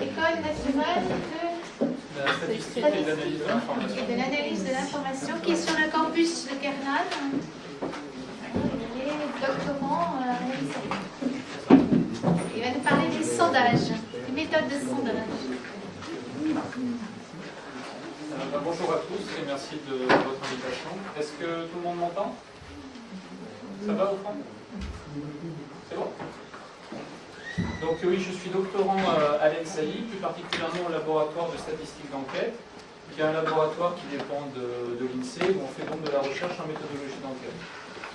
École nationale de la statistique et de l'analyse de l'information. De l'analyse de l'information, qui est sur le campus de Kernal. Il est doctorant à l'INSEE. Il va nous parler des sondages, des méthodes de sondage. Bonjour à tous et merci de votre invitation. Est-ce que tout le monde m'entend? Ça va au fond? C'est bon? Donc oui, je suis doctorant à l'INSEE, plus particulièrement au laboratoire de statistique d'enquête, qui est un laboratoire qui dépend de l'INSEE, où on fait donc de la recherche en méthodologie d'enquête.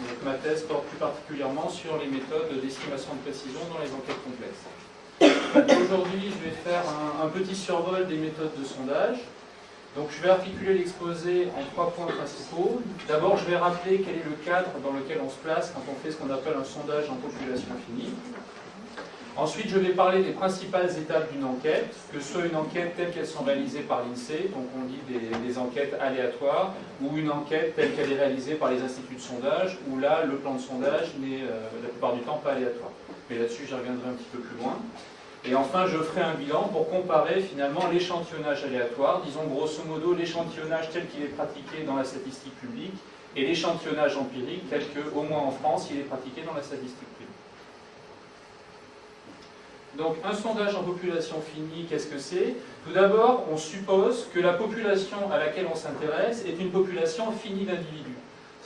Donc ma thèse porte plus particulièrement sur les méthodes d'estimation de précision dans les enquêtes complexes. Aujourd'hui, je vais faire un petit survol des méthodes de sondage. Donc je vais articuler l'exposé en 3 points principaux. D'abord, je vais rappeler quel est le cadre dans lequel on se place quand on fait ce qu'on appelle un sondage en population finie. Ensuite, je vais parler des principales étapes d'une enquête, que ce soit une enquête telle qu'elles sont réalisées par l'INSEE, donc on dit des enquêtes aléatoires, ou une enquête telle qu'elle est réalisée par les instituts de sondage, où là, le plan de sondage n'est la plupart du temps pas aléatoire. Mais là-dessus, j'y reviendrai un petit peu plus loin. Et enfin, je ferai un bilan pour comparer finalement l'échantillonnage aléatoire, disons grosso modo l'échantillonnage tel qu'il est pratiqué dans la statistique publique, et l'échantillonnage empirique tel que, au moins en France, il est pratiqué dans la statistique publique. Donc, un sondage en population finie, qu'est-ce que c'est? Tout d'abord, on suppose que la population à laquelle on s'intéresse est une population finie d'individus.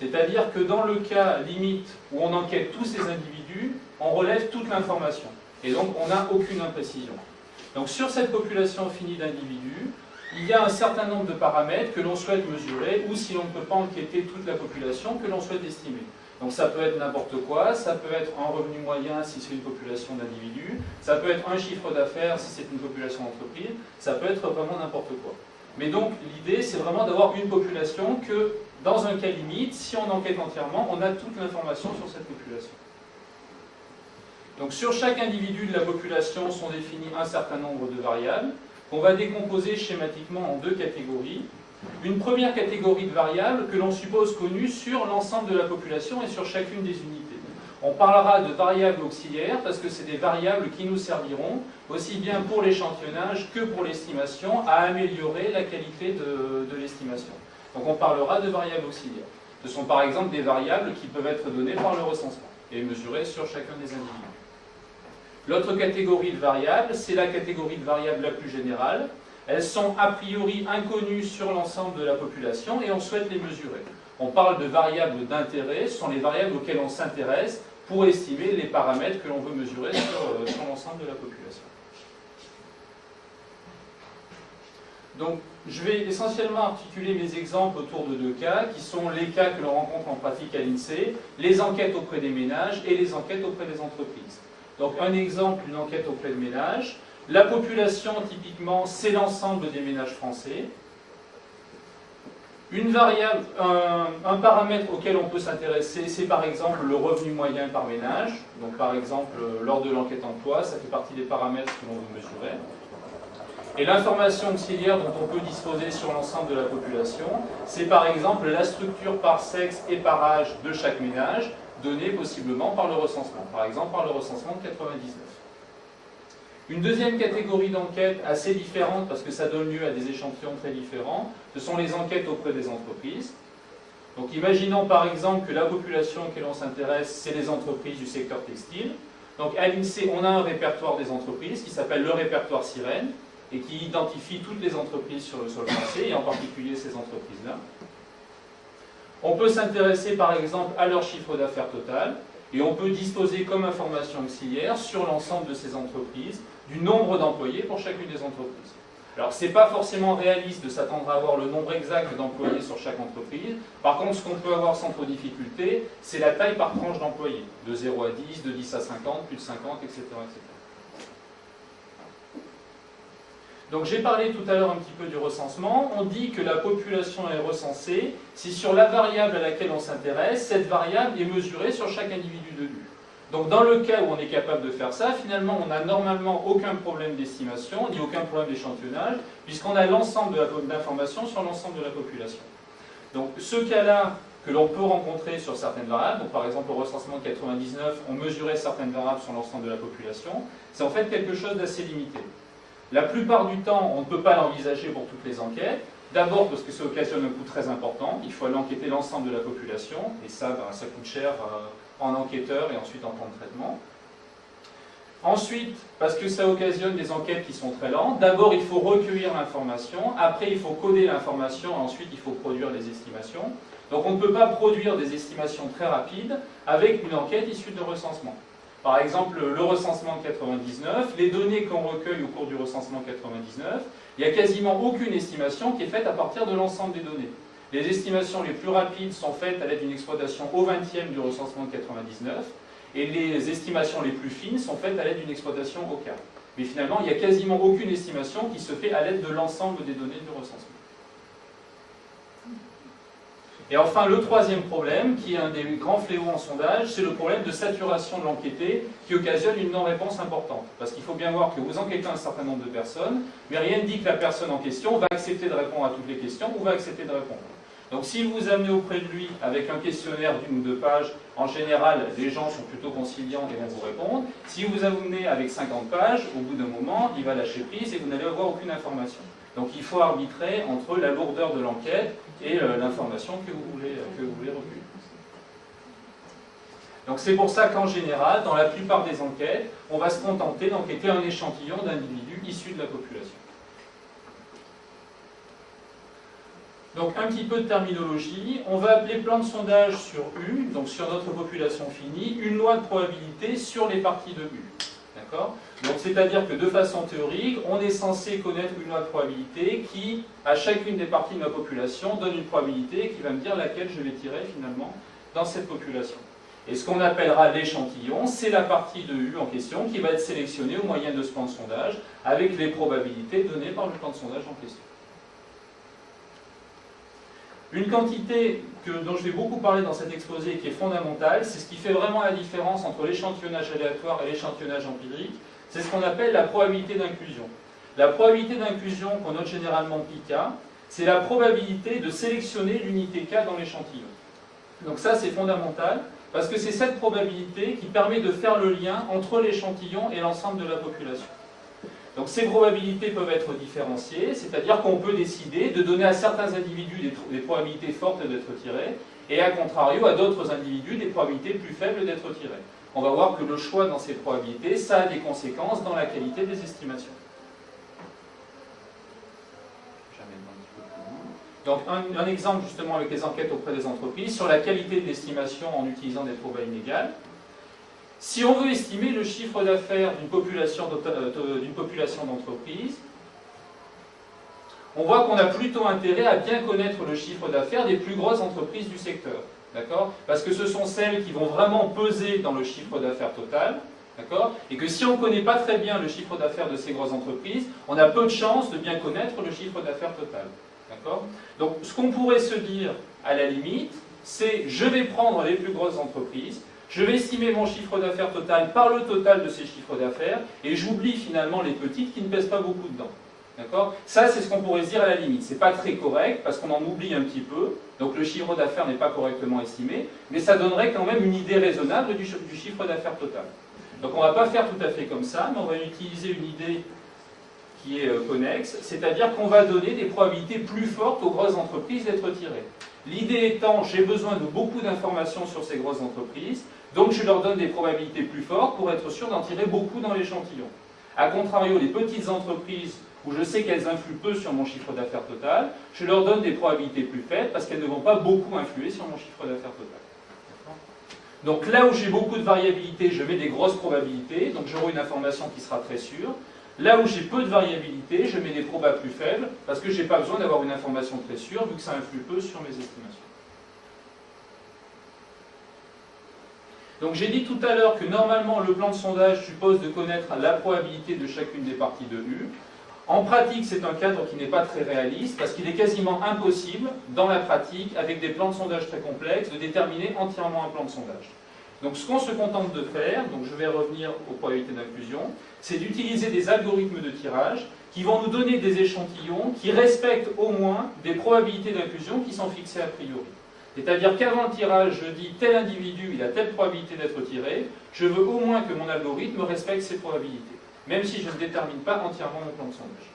C'est-à-dire que dans le cas limite où on enquête tous ces individus, on relève toute l'information. Et donc, on n'a aucune imprécision. Donc, sur cette population finie d'individus, il y a un certain nombre de paramètres que l'on souhaite mesurer, ou si l'on ne peut pas enquêter toute la population, que l'on souhaite estimer. Donc ça peut être n'importe quoi, ça peut être un revenu moyen si c'est une population d'individus, ça peut être un chiffre d'affaires si c'est une population d'entreprise, ça peut être vraiment n'importe quoi. Mais donc l'idée c'est vraiment d'avoir une population que, dans un cas limite, si on enquête entièrement, on a toute l'information sur cette population. Donc sur chaque individu de la population sont définis un certain nombre de variables, qu'on va décomposer schématiquement en 2 catégories. Une première catégorie de variables que l'on suppose connues sur l'ensemble de la population et sur chacune des unités. On parlera de variables auxiliaires parce que c'est des variables qui nous serviront, aussi bien pour l'échantillonnage que pour l'estimation, à améliorer la qualité de l'estimation. Donc on parlera de variables auxiliaires. Ce sont par exemple des variables qui peuvent être données par le recensement et mesurées sur chacun des individus. L'autre catégorie de variables, c'est la catégorie de variables la plus générale. Elles sont a priori inconnues sur l'ensemble de la population et on souhaite les mesurer. On parle de variables d'intérêt, ce sont les variables auxquelles on s'intéresse pour estimer les paramètres que l'on veut mesurer sur l'ensemble de la population. Donc, je vais essentiellement articuler mes exemples autour de 2 cas, qui sont les cas que l'on rencontre en pratique à l'INSEE, les enquêtes auprès des ménages et les enquêtes auprès des entreprises. Donc, un exemple, une enquête auprès de ménages. La population, typiquement, c'est l'ensemble des ménages français. Une variable, un paramètre auquel on peut s'intéresser, c'est par exemple le revenu moyen par ménage. Donc par exemple, lors de l'enquête emploi, ça fait partie des paramètres que l'on veut mesurer. Et l'information auxiliaire dont on peut disposer sur l'ensemble de la population, c'est par exemple la structure par sexe et par âge de chaque ménage, donnée possiblement par le recensement. Par exemple, par le recensement de 99. Une deuxième catégorie d'enquêtes assez différente, parce que ça donne lieu à des échantillons très différents, ce sont les enquêtes auprès des entreprises. Donc imaginons par exemple que la population auquel on s'intéresse, c'est les entreprises du secteur textile. Donc à l'INSEE, on a un répertoire des entreprises qui s'appelle le répertoire Sirène, et qui identifie toutes les entreprises sur le sol français, et en particulier ces entreprises-là. On peut s'intéresser par exemple à leur chiffre d'affaires total, et on peut disposer comme information auxiliaire sur l'ensemble de ces entreprises du nombre d'employés pour chacune des entreprises. Alors, ce n'est pas forcément réaliste de s'attendre à avoir le nombre exact d'employés sur chaque entreprise. Par contre, ce qu'on peut avoir sans trop difficulté, c'est la taille par tranche d'employés, de 0 à 10, de 10 à 50, plus de 50, etc. etc. Donc j'ai parlé tout à l'heure un petit peu du recensement. On dit que la population est recensée si sur la variable à laquelle on s'intéresse, cette variable est mesurée sur chaque individu de vue. Donc dans le cas où on est capable de faire ça, finalement on n'a normalement aucun problème d'estimation, ni aucun problème d'échantillonnage, puisqu'on a l'ensemble de l'information sur l'ensemble de la population. Donc ce cas-là que l'on peut rencontrer sur certaines variables, donc par exemple au recensement de 99, on mesurait certaines variables sur l'ensemble de la population, c'est en fait quelque chose d'assez limité. La plupart du temps, on ne peut pas l'envisager pour toutes les enquêtes. D'abord parce que ça occasionne un coût très important. Il faut aller enquêter l'ensemble de la population. Et ça, ça coûte cher en enquêteur et ensuite en temps de traitement. Ensuite, parce que ça occasionne des enquêtes qui sont très lentes. D'abord, il faut recueillir l'information. Après, il faut coder l'information. Ensuite, il faut produire les estimations. Donc, on ne peut pas produire des estimations très rapides avec une enquête issue de recensement. Par exemple, le recensement de 99, les données qu'on recueille au cours du recensement 99, il n'y a quasiment aucune estimation qui est faite à partir de l'ensemble des données. Les estimations les plus rapides sont faites à l'aide d'une exploitation au 20e du recensement de 99, et les estimations les plus fines sont faites à l'aide d'une exploitation au quart. Mais finalement, il n'y a quasiment aucune estimation qui se fait à l'aide de l'ensemble des données du recensement. Et enfin, le troisième problème, qui est un des grands fléaux en sondage, c'est le problème de saturation de l'enquêté, qui occasionne une non-réponse importante. Parce qu'il faut bien voir que vous enquêtez un certain nombre de personnes, mais rien ne dit que la personne en question va accepter de répondre à toutes les questions ou va accepter de répondre. Donc si vous vous amenez auprès de lui avec un questionnaire d'une ou deux pages, en général, les gens sont plutôt conciliants et vont vous répondre. Si vous amenez avec 50 pages, au bout d'un moment, il va lâcher prise et vous n'allez avoir aucune information. Donc il faut arbitrer entre la lourdeur de l'enquête et l'information que vous voulez recueillir. Donc c'est pour ça qu'en général, dans la plupart des enquêtes, on va se contenter d'enquêter un échantillon d'individus issus de la population. Donc un petit peu de terminologie, on va appeler plan de sondage sur U, donc sur notre population finie, une loi de probabilité sur les parties de U. D'accord ? Donc c'est-à-dire que de façon théorique, on est censé connaître une loi de probabilité qui, à chacune des parties de ma population, donne une probabilité qui va me dire laquelle je vais tirer finalement dans cette population. Et ce qu'on appellera l'échantillon, c'est la partie de U en question qui va être sélectionnée au moyen de ce plan de sondage avec les probabilités données par le plan de sondage en question. Une quantité dont je vais beaucoup parler dans cet exposé et qui est fondamentale, c'est ce qui fait vraiment la différence entre l'échantillonnage aléatoire et l'échantillonnage empirique, c'est ce qu'on appelle la probabilité d'inclusion. La probabilité d'inclusion, qu'on note généralement πk, c'est la probabilité de sélectionner l'unité K dans l'échantillon. Donc ça, c'est fondamental, parce que c'est cette probabilité qui permet de faire le lien entre l'échantillon et l'ensemble de la population. Donc ces probabilités peuvent être différenciées, c'est-à-dire qu'on peut décider de donner à certains individus des probabilités fortes d'être tirés, et à contrario à d'autres individus des probabilités plus faibles d'être tirés. On va voir que le choix dans ces probabilités, ça a des conséquences dans la qualité des estimations. Donc un exemple justement avec les enquêtes auprès des entreprises sur la qualité de l'estimation en utilisant des probas inégales. Si on veut estimer le chiffre d'affaires d'une population d'entreprises, on voit qu'on a plutôt intérêt à bien connaître le chiffre d'affaires des plus grosses entreprises du secteur. D'accord ? Parce que ce sont celles qui vont vraiment peser dans le chiffre d'affaires total. D'accord ? Et que si on ne connaît pas très bien le chiffre d'affaires de ces grosses entreprises, on a peu de chances de bien connaître le chiffre d'affaires total. D'accord ? Donc ce qu'on pourrait se dire à la limite, c'est je vais prendre les plus grosses entreprises, je vais estimer mon chiffre d'affaires total par le total de ces chiffres d'affaires, et j'oublie finalement les petites qui ne pèsent pas beaucoup dedans. D'accord ? Ça, c'est ce qu'on pourrait se dire à la limite. C'est pas très correct, parce qu'on en oublie un petit peu, donc le chiffre d'affaires n'est pas correctement estimé, mais ça donnerait quand même une idée raisonnable du chiffre d'affaires total. Donc on ne va pas faire tout à fait comme ça, mais on va utiliser une idée qui est connexe, c'est-à-dire qu'on va donner des probabilités plus fortes aux grosses entreprises d'être tirées. L'idée étant, j'ai besoin de beaucoup d'informations sur ces grosses entreprises, donc je leur donne des probabilités plus fortes pour être sûr d'en tirer beaucoup dans l'échantillon. A contrario, les petites entreprises, où je sais qu'elles influent peu sur mon chiffre d'affaires total, je leur donne des probabilités plus faibles parce qu'elles ne vont pas beaucoup influer sur mon chiffre d'affaires total. Donc là où j'ai beaucoup de variabilité, je mets des grosses probabilités, donc j'aurai une information qui sera très sûre. Là où j'ai peu de variabilité, je mets des probas plus faibles, parce que je n'ai pas besoin d'avoir une information très sûre, vu que ça influe peu sur mes estimations. Donc j'ai dit tout à l'heure que normalement le plan de sondage suppose de connaître la probabilité de chacune des parties de U. En pratique, c'est un cadre qui n'est pas très réaliste, parce qu'il est quasiment impossible, dans la pratique, avec des plans de sondage très complexes, de déterminer entièrement un plan de sondage. Donc ce qu'on se contente de faire, donc je vais revenir aux probabilités d'inclusion, c'est d'utiliser des algorithmes de tirage qui vont nous donner des échantillons qui respectent au moins des probabilités d'inclusion qui sont fixées a priori. C'est-à-dire qu'avant le tirage, je dis tel individu, il a telle probabilité d'être tiré, je veux au moins que mon algorithme respecte ces probabilités. même si je ne détermine pas entièrement mon plan de sondage.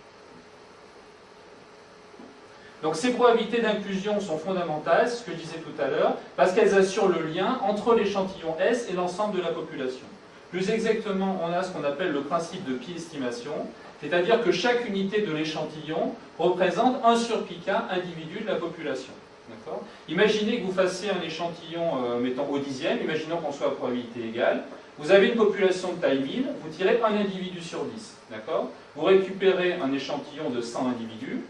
Donc ces probabilités d'inclusion sont fondamentales, c'est ce que je disais tout à l'heure, parce qu'elles assurent le lien entre l'échantillon S et l'ensemble de la population. Plus exactement, on a ce qu'on appelle le principe de pi-estimation, c'est-à-dire que chaque unité de l'échantillon représente 1 sur πk individu de la population. Imaginez que vous fassiez un échantillon, mettons au dixième, imaginons qu'on soit à probabilité égale. Vous avez une population de taille 1000, vous tirez un individu sur 10. Vous récupérez un échantillon de 100 individus.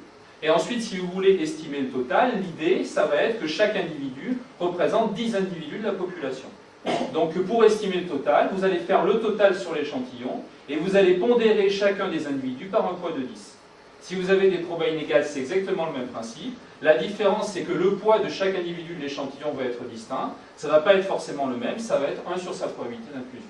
Et ensuite, si vous voulez estimer le total, l'idée, ça va être que chaque individu représente 10 individus de la population. Donc pour estimer le total, vous allez faire le total sur l'échantillon et vous allez pondérer chacun des individus par un poids de 10. Si vous avez des probas inégales, c'est exactement le même principe. La différence, c'est que le poids de chaque individu de l'échantillon va être distinct. Ça ne va pas être forcément le même, ça va être 1 sur sa probabilité d'inclusion.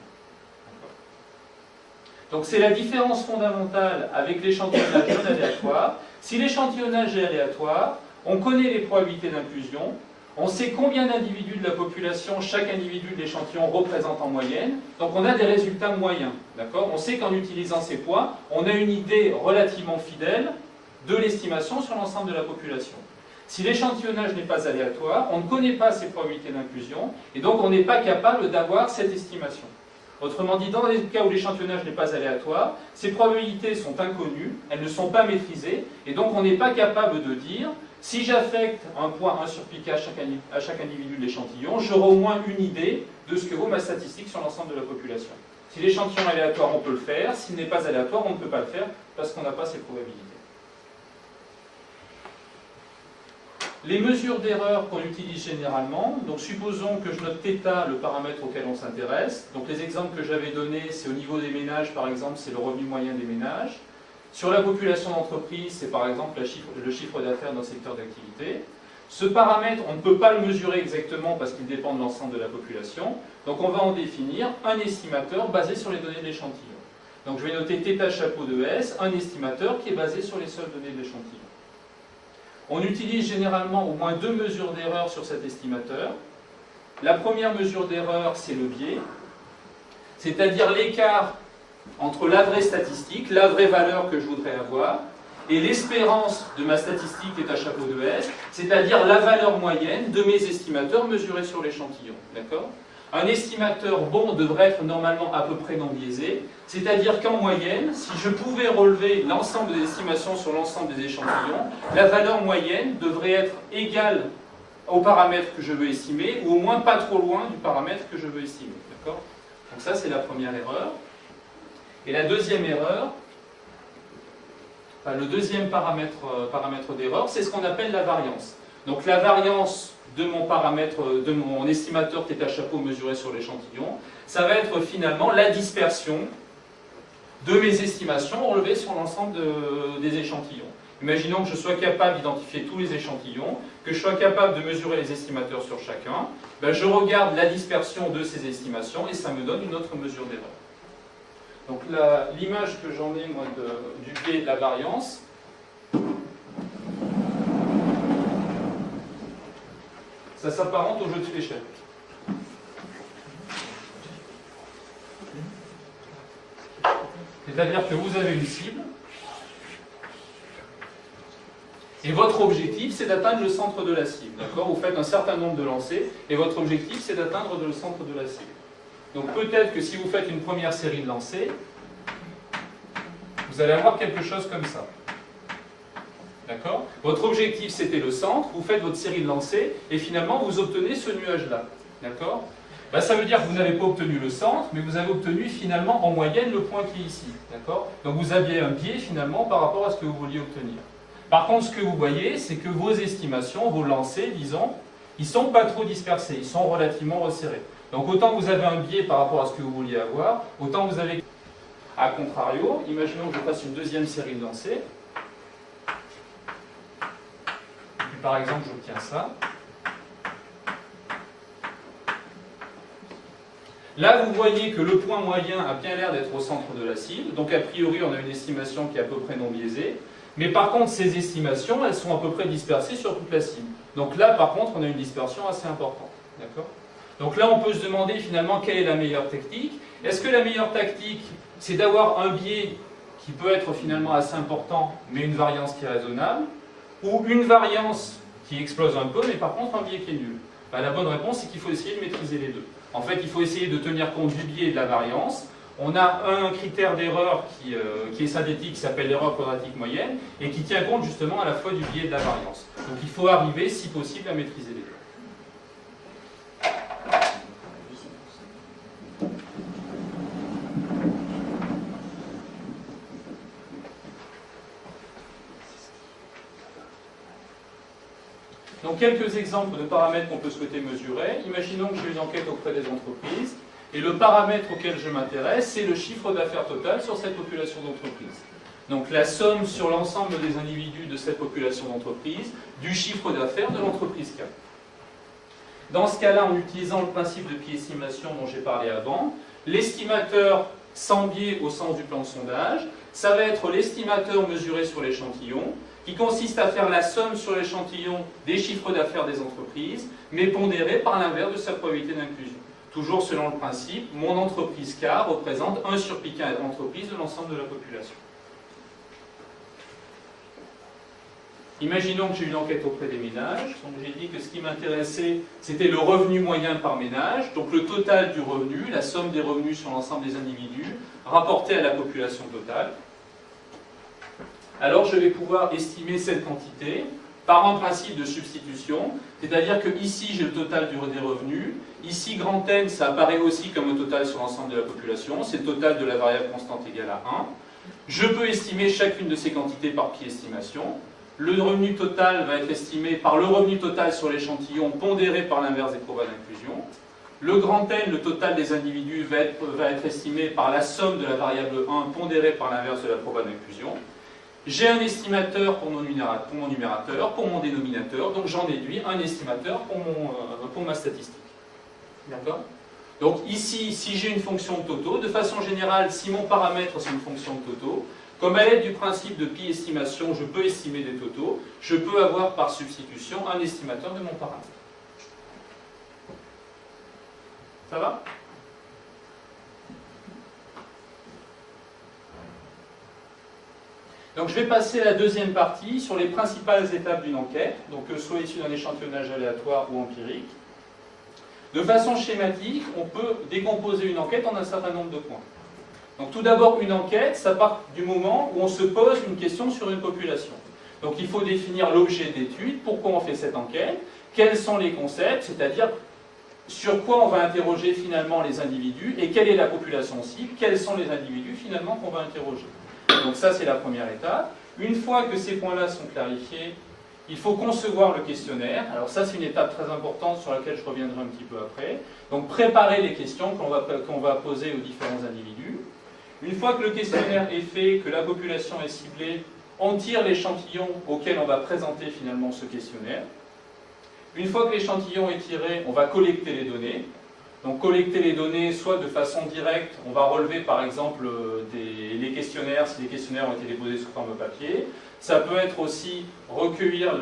Donc c'est la différence fondamentale avec l'échantillonnage non aléatoire. Si l'échantillonnage est aléatoire, on connaît les probabilités d'inclusion, on sait combien d'individus de la population chaque individu de l'échantillon représente en moyenne, donc on a des résultats moyens. On sait qu'en utilisant ces poids, on a une idée relativement fidèle de l'estimation sur l'ensemble de la population. Si l'échantillonnage n'est pas aléatoire, on ne connaît pas ces probabilités d'inclusion, et donc on n'est pas capable d'avoir cette estimation. Autrement dit, dans les cas où l'échantillonnage n'est pas aléatoire, ces probabilités sont inconnues, elles ne sont pas maîtrisées, et donc on n'est pas capable de dire, si j'affecte un poids 1 sur πk à chaque individu de l'échantillon, j'aurai au moins une idée de ce que vaut ma statistique sur l'ensemble de la population. Si l'échantillon est aléatoire, on peut le faire, s'il n'est pas aléatoire, on ne peut pas le faire, parce qu'on n'a pas ces probabilités. Les mesures d'erreur qu'on utilise généralement, donc supposons que je note θ, le paramètre auquel on s'intéresse. Donc les exemples que j'avais donnés, c'est au niveau des ménages, par exemple, c'est le revenu moyen des ménages. Sur la population d'entreprise, c'est par exemple le chiffre d'affaires d'un secteur d'activité. Ce paramètre, on ne peut pas le mesurer exactement parce qu'il dépend de l'ensemble de la population. Donc on va en définir un estimateur basé sur les données de l'échantillon. Donc je vais noter θ chapeau de S, un estimateur qui est basé sur les seules données de l'échantillon. On utilise généralement au moins 2 mesures d'erreur sur cet estimateur. La première mesure d'erreur, c'est le biais, c'est-à-dire l'écart entre la vraie statistique, la vraie valeur que je voudrais avoir, et l'espérance de ma statistique θ chapeau de S, c'est-à-dire la valeur moyenne de mes estimateurs mesurés sur l'échantillon. Un estimateur bon devrait être normalement à peu près non biaisé, c'est-à-dire qu'en moyenne, si je pouvais relever l'ensemble des estimations sur l'ensemble des échantillons, la valeur moyenne devrait être égale au paramètre que je veux estimer, ou au moins pas trop loin du paramètre que je veux estimer. Donc ça, c'est la première erreur. Et la deuxième erreur, le deuxième paramètre d'erreur, c'est ce qu'on appelle la variance. Donc la variance de mon paramètre, de mon estimateur θ chapeau mesuré sur l'échantillon, ça va être finalement la dispersion de mes estimations relevées sur l'ensemble des échantillons. Imaginons que je sois capable d'identifier tous les échantillons, que je sois capable de mesurer les estimateurs sur chacun, je regarde la dispersion de ces estimations et ça me donne une autre mesure d'erreur. Donc l'image que j'en ai moi du biais de la variance, ça s'apparente au jeu de fléchettes. C'est-à-dire que vous avez une cible, et votre objectif, c'est d'atteindre le centre de la cible. Vous faites un certain nombre de lancers, et votre objectif, c'est d'atteindre le centre de la cible. Donc peut-être que si vous faites une première série de lancers, vous allez avoir quelque chose comme ça. Votre objectif, c'était le centre, vous faites votre série de lancers, et finalement, vous obtenez ce nuage-là. Ça veut dire que vous n'avez pas obtenu le centre, mais vous avez obtenu finalement en moyenne le point qui est ici. Donc vous aviez un biais finalement par rapport à ce que vous vouliez obtenir. Par contre, ce que vous voyez, c'est que vos estimations, vos lancers, disons, ils ne sont pas trop dispersés, ils sont relativement resserrés. Donc autant vous avez un biais par rapport à ce que vous vouliez avoir, autant vous avez... A contrario, imaginons que je fasse une deuxième série de lancers. Et puis par exemple, j'obtiens ça. Là, vous voyez que le point moyen a bien l'air d'être au centre de la cible. Donc a priori, on a une estimation qui est à peu près non biaisée. Mais par contre, ces estimations, elles sont à peu près dispersées sur toute la cible. Donc là, par contre, on a une dispersion assez importante. Donc là, on peut se demander finalement quelle est la meilleure technique. Est-ce que la meilleure tactique, c'est d'avoir un biais qui peut être finalement assez important, mais une variance qui est raisonnable, ou une variance qui explose un peu, mais par contre un biais qui est nul. Ben, la bonne réponse, c'est qu'il faut essayer de maîtriser les deux. En fait, il faut essayer de tenir compte du biais et de la variance. On a un critère d'erreur qui est synthétique, qui s'appelle l'erreur quadratique moyenne, et qui tient compte justement à la fois du biais et de la variance. Donc il faut arriver, si possible, à maîtriser les deux. Donc quelques exemples de paramètres qu'on peut souhaiter mesurer. Imaginons que j'ai une enquête auprès des entreprises, et le paramètre auquel je m'intéresse, c'est le chiffre d'affaires total sur cette population d'entreprises. Donc la somme sur l'ensemble des individus de cette population d'entreprises, du chiffre d'affaires de l'entreprise K. Dans ce cas-là, en utilisant le principe de biais-estimation dont j'ai parlé avant, l'estimateur sans biais au sens du plan de sondage, ça va être l'estimateur mesuré sur l'échantillon, qui consiste à faire la somme sur l'échantillon des chiffres d'affaires des entreprises, mais pondéré par l'inverse de sa probabilité d'inclusion. Toujours selon le principe, mon entreprise K représente 1 sur pi entreprise de l'ensemble de la population. Imaginons que j'ai une enquête auprès des ménages. Donc j'ai dit que ce qui m'intéressait, c'était le revenu moyen par ménage, donc le total du revenu, la somme des revenus sur l'ensemble des individus, rapporté à la population totale. Alors je vais pouvoir estimer cette quantité par un principe de substitution, c'est-à-dire que ici j'ai le total des revenus, ici grand N ça apparaît aussi comme un total sur l'ensemble de la population, c'est le total de la variable constante égale à 1. Je peux estimer chacune de ces quantités par pi-estimation. Le revenu total va être estimé par le revenu total sur l'échantillon pondéré par l'inverse des probas d'inclusion. Le grand N, le total des individus, va être estimé par la somme de la variable 1 pondérée par l'inverse de la proba d'inclusion. J'ai un estimateur pour mon numérateur, pour mon dénominateur, donc j'en déduis un estimateur pour ma statistique. D'accord ? Donc ici, si j'ai une fonction de Toto, de façon générale, si mon paramètre c'est une fonction de Toto, comme à l'aide du principe de pi-estimation, je peux estimer des totaux, je peux avoir par substitution un estimateur de mon paramètre. Ça va ? Donc je vais passer à la deuxième partie sur les principales étapes d'une enquête, donc que ce soit issu d'un échantillonnage aléatoire ou empirique. De façon schématique, on peut décomposer une enquête en un certain nombre de points. Donc tout d'abord, une enquête, ça part du moment où on se pose une question sur une population. Donc il faut définir l'objet d'étude, pourquoi on fait cette enquête, quels sont les concepts, c'est-à-dire sur quoi on va interroger finalement les individus et quelle est la population cible, quels sont les individus finalement qu'on va interroger. Donc ça c'est la première étape. Une fois que ces points-là sont clarifiés, il faut concevoir le questionnaire. Alors ça c'est une étape très importante sur laquelle je reviendrai un petit peu après. Donc préparer les questions qu'on va poser aux différents individus. Une fois que le questionnaire est fait, que la population est ciblée, on tire l'échantillon auquel on va présenter finalement ce questionnaire. Une fois que l'échantillon est tiré, on va collecter les données. Donc collecter les données soit de façon directe, on va relever par exemple les questionnaires, si les questionnaires ont été déposés sous forme papier. Ça peut être aussi recueillir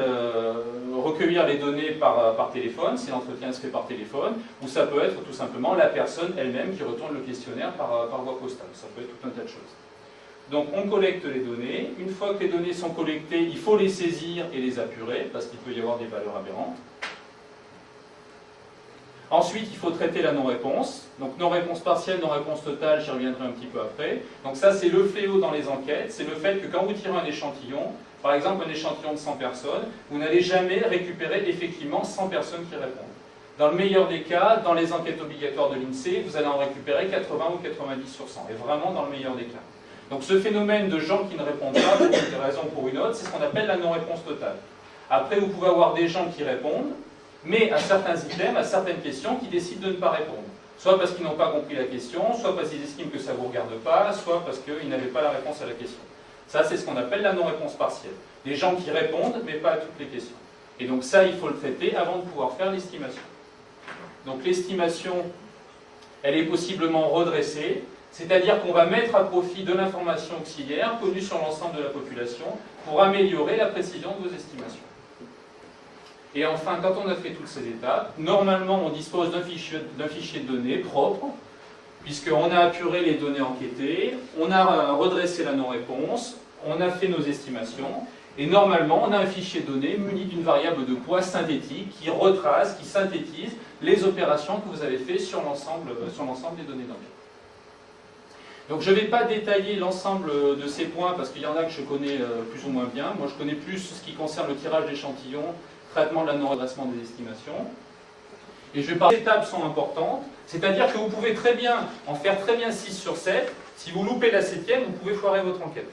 les données par téléphone, si l'entretien se fait par téléphone, ou ça peut être tout simplement la personne elle-même qui retourne le questionnaire par voie postale. Ça peut être tout un tas de choses. Donc on collecte les données. Une fois que les données sont collectées, il faut les saisir et les apurer, parce qu'il peut y avoir des valeurs aberrantes. Ensuite, il faut traiter la non-réponse. Donc non-réponse partielle, non-réponse totale, j'y reviendrai un petit peu après. Donc ça, c'est le fléau dans les enquêtes. C'est le fait que quand vous tirez un échantillon, par exemple un échantillon de 100 personnes, vous n'allez jamais récupérer effectivement 100 personnes qui répondent. Dans le meilleur des cas, dans les enquêtes obligatoires de l'INSEE, vous allez en récupérer 80 ou 90 sur 100. Et vraiment dans le meilleur des cas. Donc ce phénomène de gens qui ne répondent pas pour une raison ou pour une autre, c'est ce qu'on appelle la non-réponse totale. Après, vous pouvez avoir des gens qui répondent, mais à certains items, à certaines questions, qui décident de ne pas répondre. Soit parce qu'ils n'ont pas compris la question, soit parce qu'ils estiment que ça ne vous regarde pas, soit parce qu'ils n'avaient pas la réponse à la question. Ça, c'est ce qu'on appelle la non-réponse partielle. Des gens qui répondent, mais pas à toutes les questions. Et donc ça, il faut le traiter avant de pouvoir faire l'estimation. Donc l'estimation, elle est possiblement redressée, c'est-à-dire qu'on va mettre à profit de l'information auxiliaire connue sur l'ensemble de la population pour améliorer la précision de vos estimations. Et enfin, quand on a fait toutes ces étapes, normalement on dispose d'un fichier de données propre puisqu'on a apuré les données enquêtées, on a redressé la non-réponse, on a fait nos estimations, et normalement, on a un fichier donné muni d'une variable de poids synthétique qui retrace, qui synthétise les opérations que vous avez faites sur l'ensemble des données d'enquête. Donc je ne vais pas détailler l'ensemble de ces points parce qu'il y en a que je connais plus ou moins bien. Moi je connais plus ce qui concerne le tirage d'échantillons, traitement de la non-redressement des estimations. Et je vais parler, les étapes sont importantes, c'est-à-dire que vous pouvez très bien en faire très bien 6 sur 7. Si vous loupez la 7e, vous pouvez foirer votre enquête.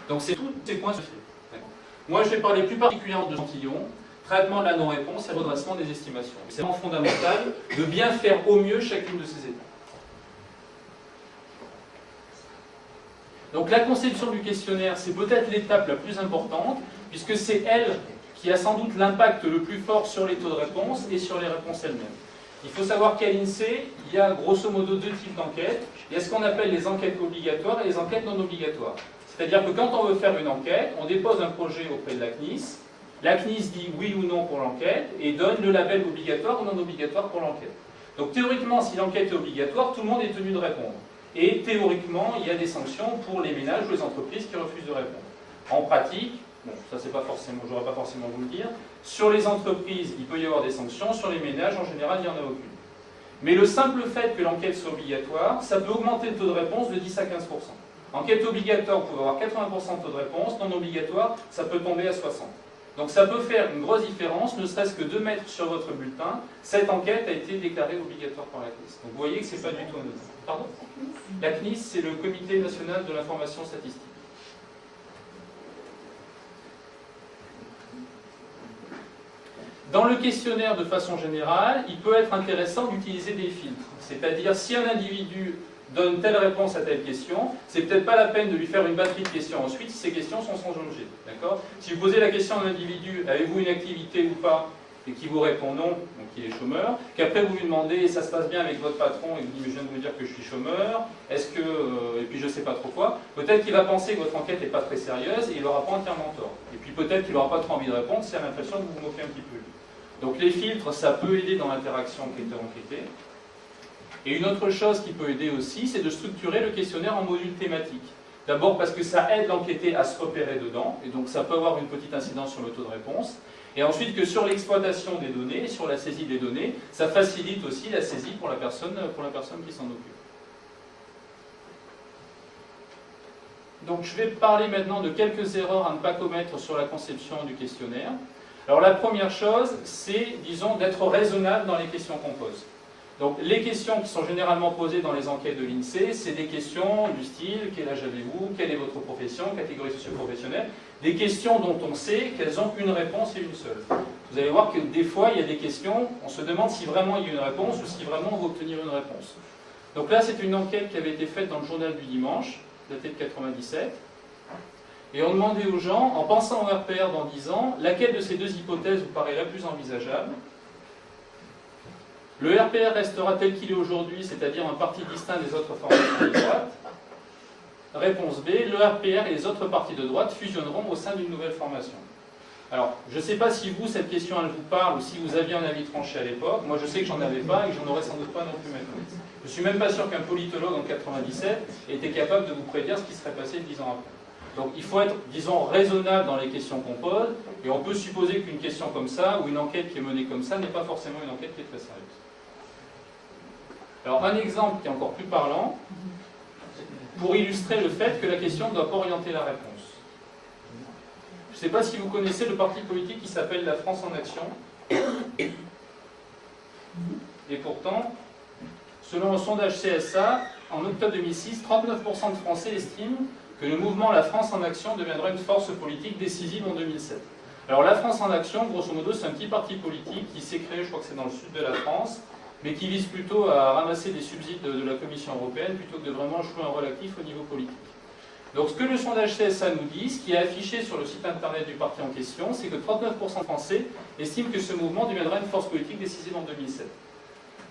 Donc c'est tous ces points. Moi je vais parler plus particulièrement de l'échantillon, traitement de la non-réponse et redressement des estimations. C'est vraiment fondamental de bien faire au mieux chacune de ces étapes. Donc la conception du questionnaire, c'est peut-être l'étape la plus importante, puisque c'est elle qui a sans doute l'impact le plus fort sur les taux de réponse et sur les réponses elles-mêmes. Il faut savoir qu'à l'INSEE, il y a grosso modo 2 types d'enquêtes. Il y a ce qu'on appelle les enquêtes obligatoires et les enquêtes non obligatoires. C'est-à-dire que quand on veut faire une enquête, on dépose un projet auprès de la CNIS. La CNIS dit oui ou non pour l'enquête et donne le label obligatoire ou non obligatoire pour l'enquête. Donc théoriquement, si l'enquête est obligatoire, tout le monde est tenu de répondre. Et théoriquement, il y a des sanctions pour les ménages ou les entreprises qui refusent de répondre. En pratique, bon, ça c'est pas forcément, j'aurais pas forcément vous le dire, sur les entreprises, il peut y avoir des sanctions, sur les ménages, en général, il n'y en a aucune. Mais le simple fait que l'enquête soit obligatoire, ça peut augmenter le taux de réponse de 10 à 15%. Enquête obligatoire, vous pouvez avoir 80% de taux de réponse, non obligatoire, ça peut tomber à 60%. Donc ça peut faire une grosse différence, ne serait-ce que de mettre sur votre bulletin, cette enquête a été déclarée obligatoire par la CNIS. Donc vous voyez que ce n'est pas du tout anodin. Pardon ? La CNIS, c'est le Comité national de l'information statistique. Dans le questionnaire, de façon générale, il peut être intéressant d'utiliser des filtres. C'est-à-dire, si un individu donne telle réponse à telle question, c'est peut-être pas la peine de lui faire une batterie de questions ensuite si ces questions sont sans objet. D'accord ? Si vous posez la question à un individu, avez-vous une activité ou pas, et qui vous répond non, donc il est chômeur, qu'après vous lui demandez, ça se passe bien avec votre patron, et il vous dit, mais je viens de vous dire que je suis chômeur, est-ce que, et puis je sais pas trop quoi, peut-être qu'il va penser que votre enquête n'est pas très sérieuse, et il n'aura pas entièrement tort. Et puis peut-être qu'il n'aura pas trop envie de répondre, s'il a l'impression que vous vous moquez un petit peu. Donc les filtres, ça peut aider dans l'interaction enquêteur-enquêté. Et une autre chose qui peut aider aussi, c'est de structurer le questionnaire en modules thématiques. D'abord parce que ça aide l'enquêté à se repérer dedans, et donc ça peut avoir une petite incidence sur le taux de réponse. Et ensuite que sur l'exploitation des données, sur la saisie des données, ça facilite aussi la saisie pour la personne qui s'en occupe. Donc je vais parler maintenant de quelques erreurs à ne pas commettre sur la conception du questionnaire. Alors la première chose, c'est, disons, d'être raisonnable dans les questions qu'on pose. Donc les questions qui sont généralement posées dans les enquêtes de l'INSEE, c'est des questions du style « Quel âge avez-vous ? Quelle est votre profession ? Catégorie socio-professionnelle ?» Des questions dont on sait qu'elles ont une réponse et une seule. Vous allez voir que des fois, il y a des questions, on se demande si vraiment il y a une réponse ou si vraiment on va obtenir une réponse. Donc là, c'est une enquête qui avait été faite dans le journal du dimanche, datée de 97. Et on demandait aux gens, en pensant au RPR dans 10 ans, laquelle de ces deux hypothèses vous paraît la plus envisageable ? Le RPR restera tel qu'il est aujourd'hui, c'est-à-dire un parti distinct des autres formations de droite. Réponse B, le RPR et les autres partis de droite fusionneront au sein d'une nouvelle formation. Alors, je ne sais pas si vous, cette question, elle vous parle, ou si vous aviez un avis tranché à l'époque. Moi, je sais que j'en avais pas et que j'en aurais sans doute pas non plus maintenant. Je ne suis même pas sûr qu'un politologue en 97 était capable de vous prédire ce qui serait passé 10 ans après. Donc il faut être, disons, raisonnable dans les questions qu'on pose, et on peut supposer qu'une question comme ça, ou une enquête qui est menée comme ça, n'est pas forcément une enquête qui est très sérieuse. Alors un exemple qui est encore plus parlant, pour illustrer le fait que la question ne doit pas orienter la réponse. Je ne sais pas si vous connaissez le parti politique qui s'appelle La France en Action. Et pourtant, selon un sondage CSA, en octobre 2006, 39% de Français estiment que le mouvement La France en Action deviendra une force politique décisive en 2007. Alors la France en Action, grosso modo, c'est un petit parti politique qui s'est créé, je crois que c'est dans le sud de la France, mais qui vise plutôt à ramasser des subsides de la Commission européenne plutôt que de vraiment jouer un rôle actif au niveau politique. Donc ce que le sondage CSA nous dit, ce qui est affiché sur le site internet du parti en question, c'est que 39% de Français estiment que ce mouvement deviendra une force politique décisive en 2007.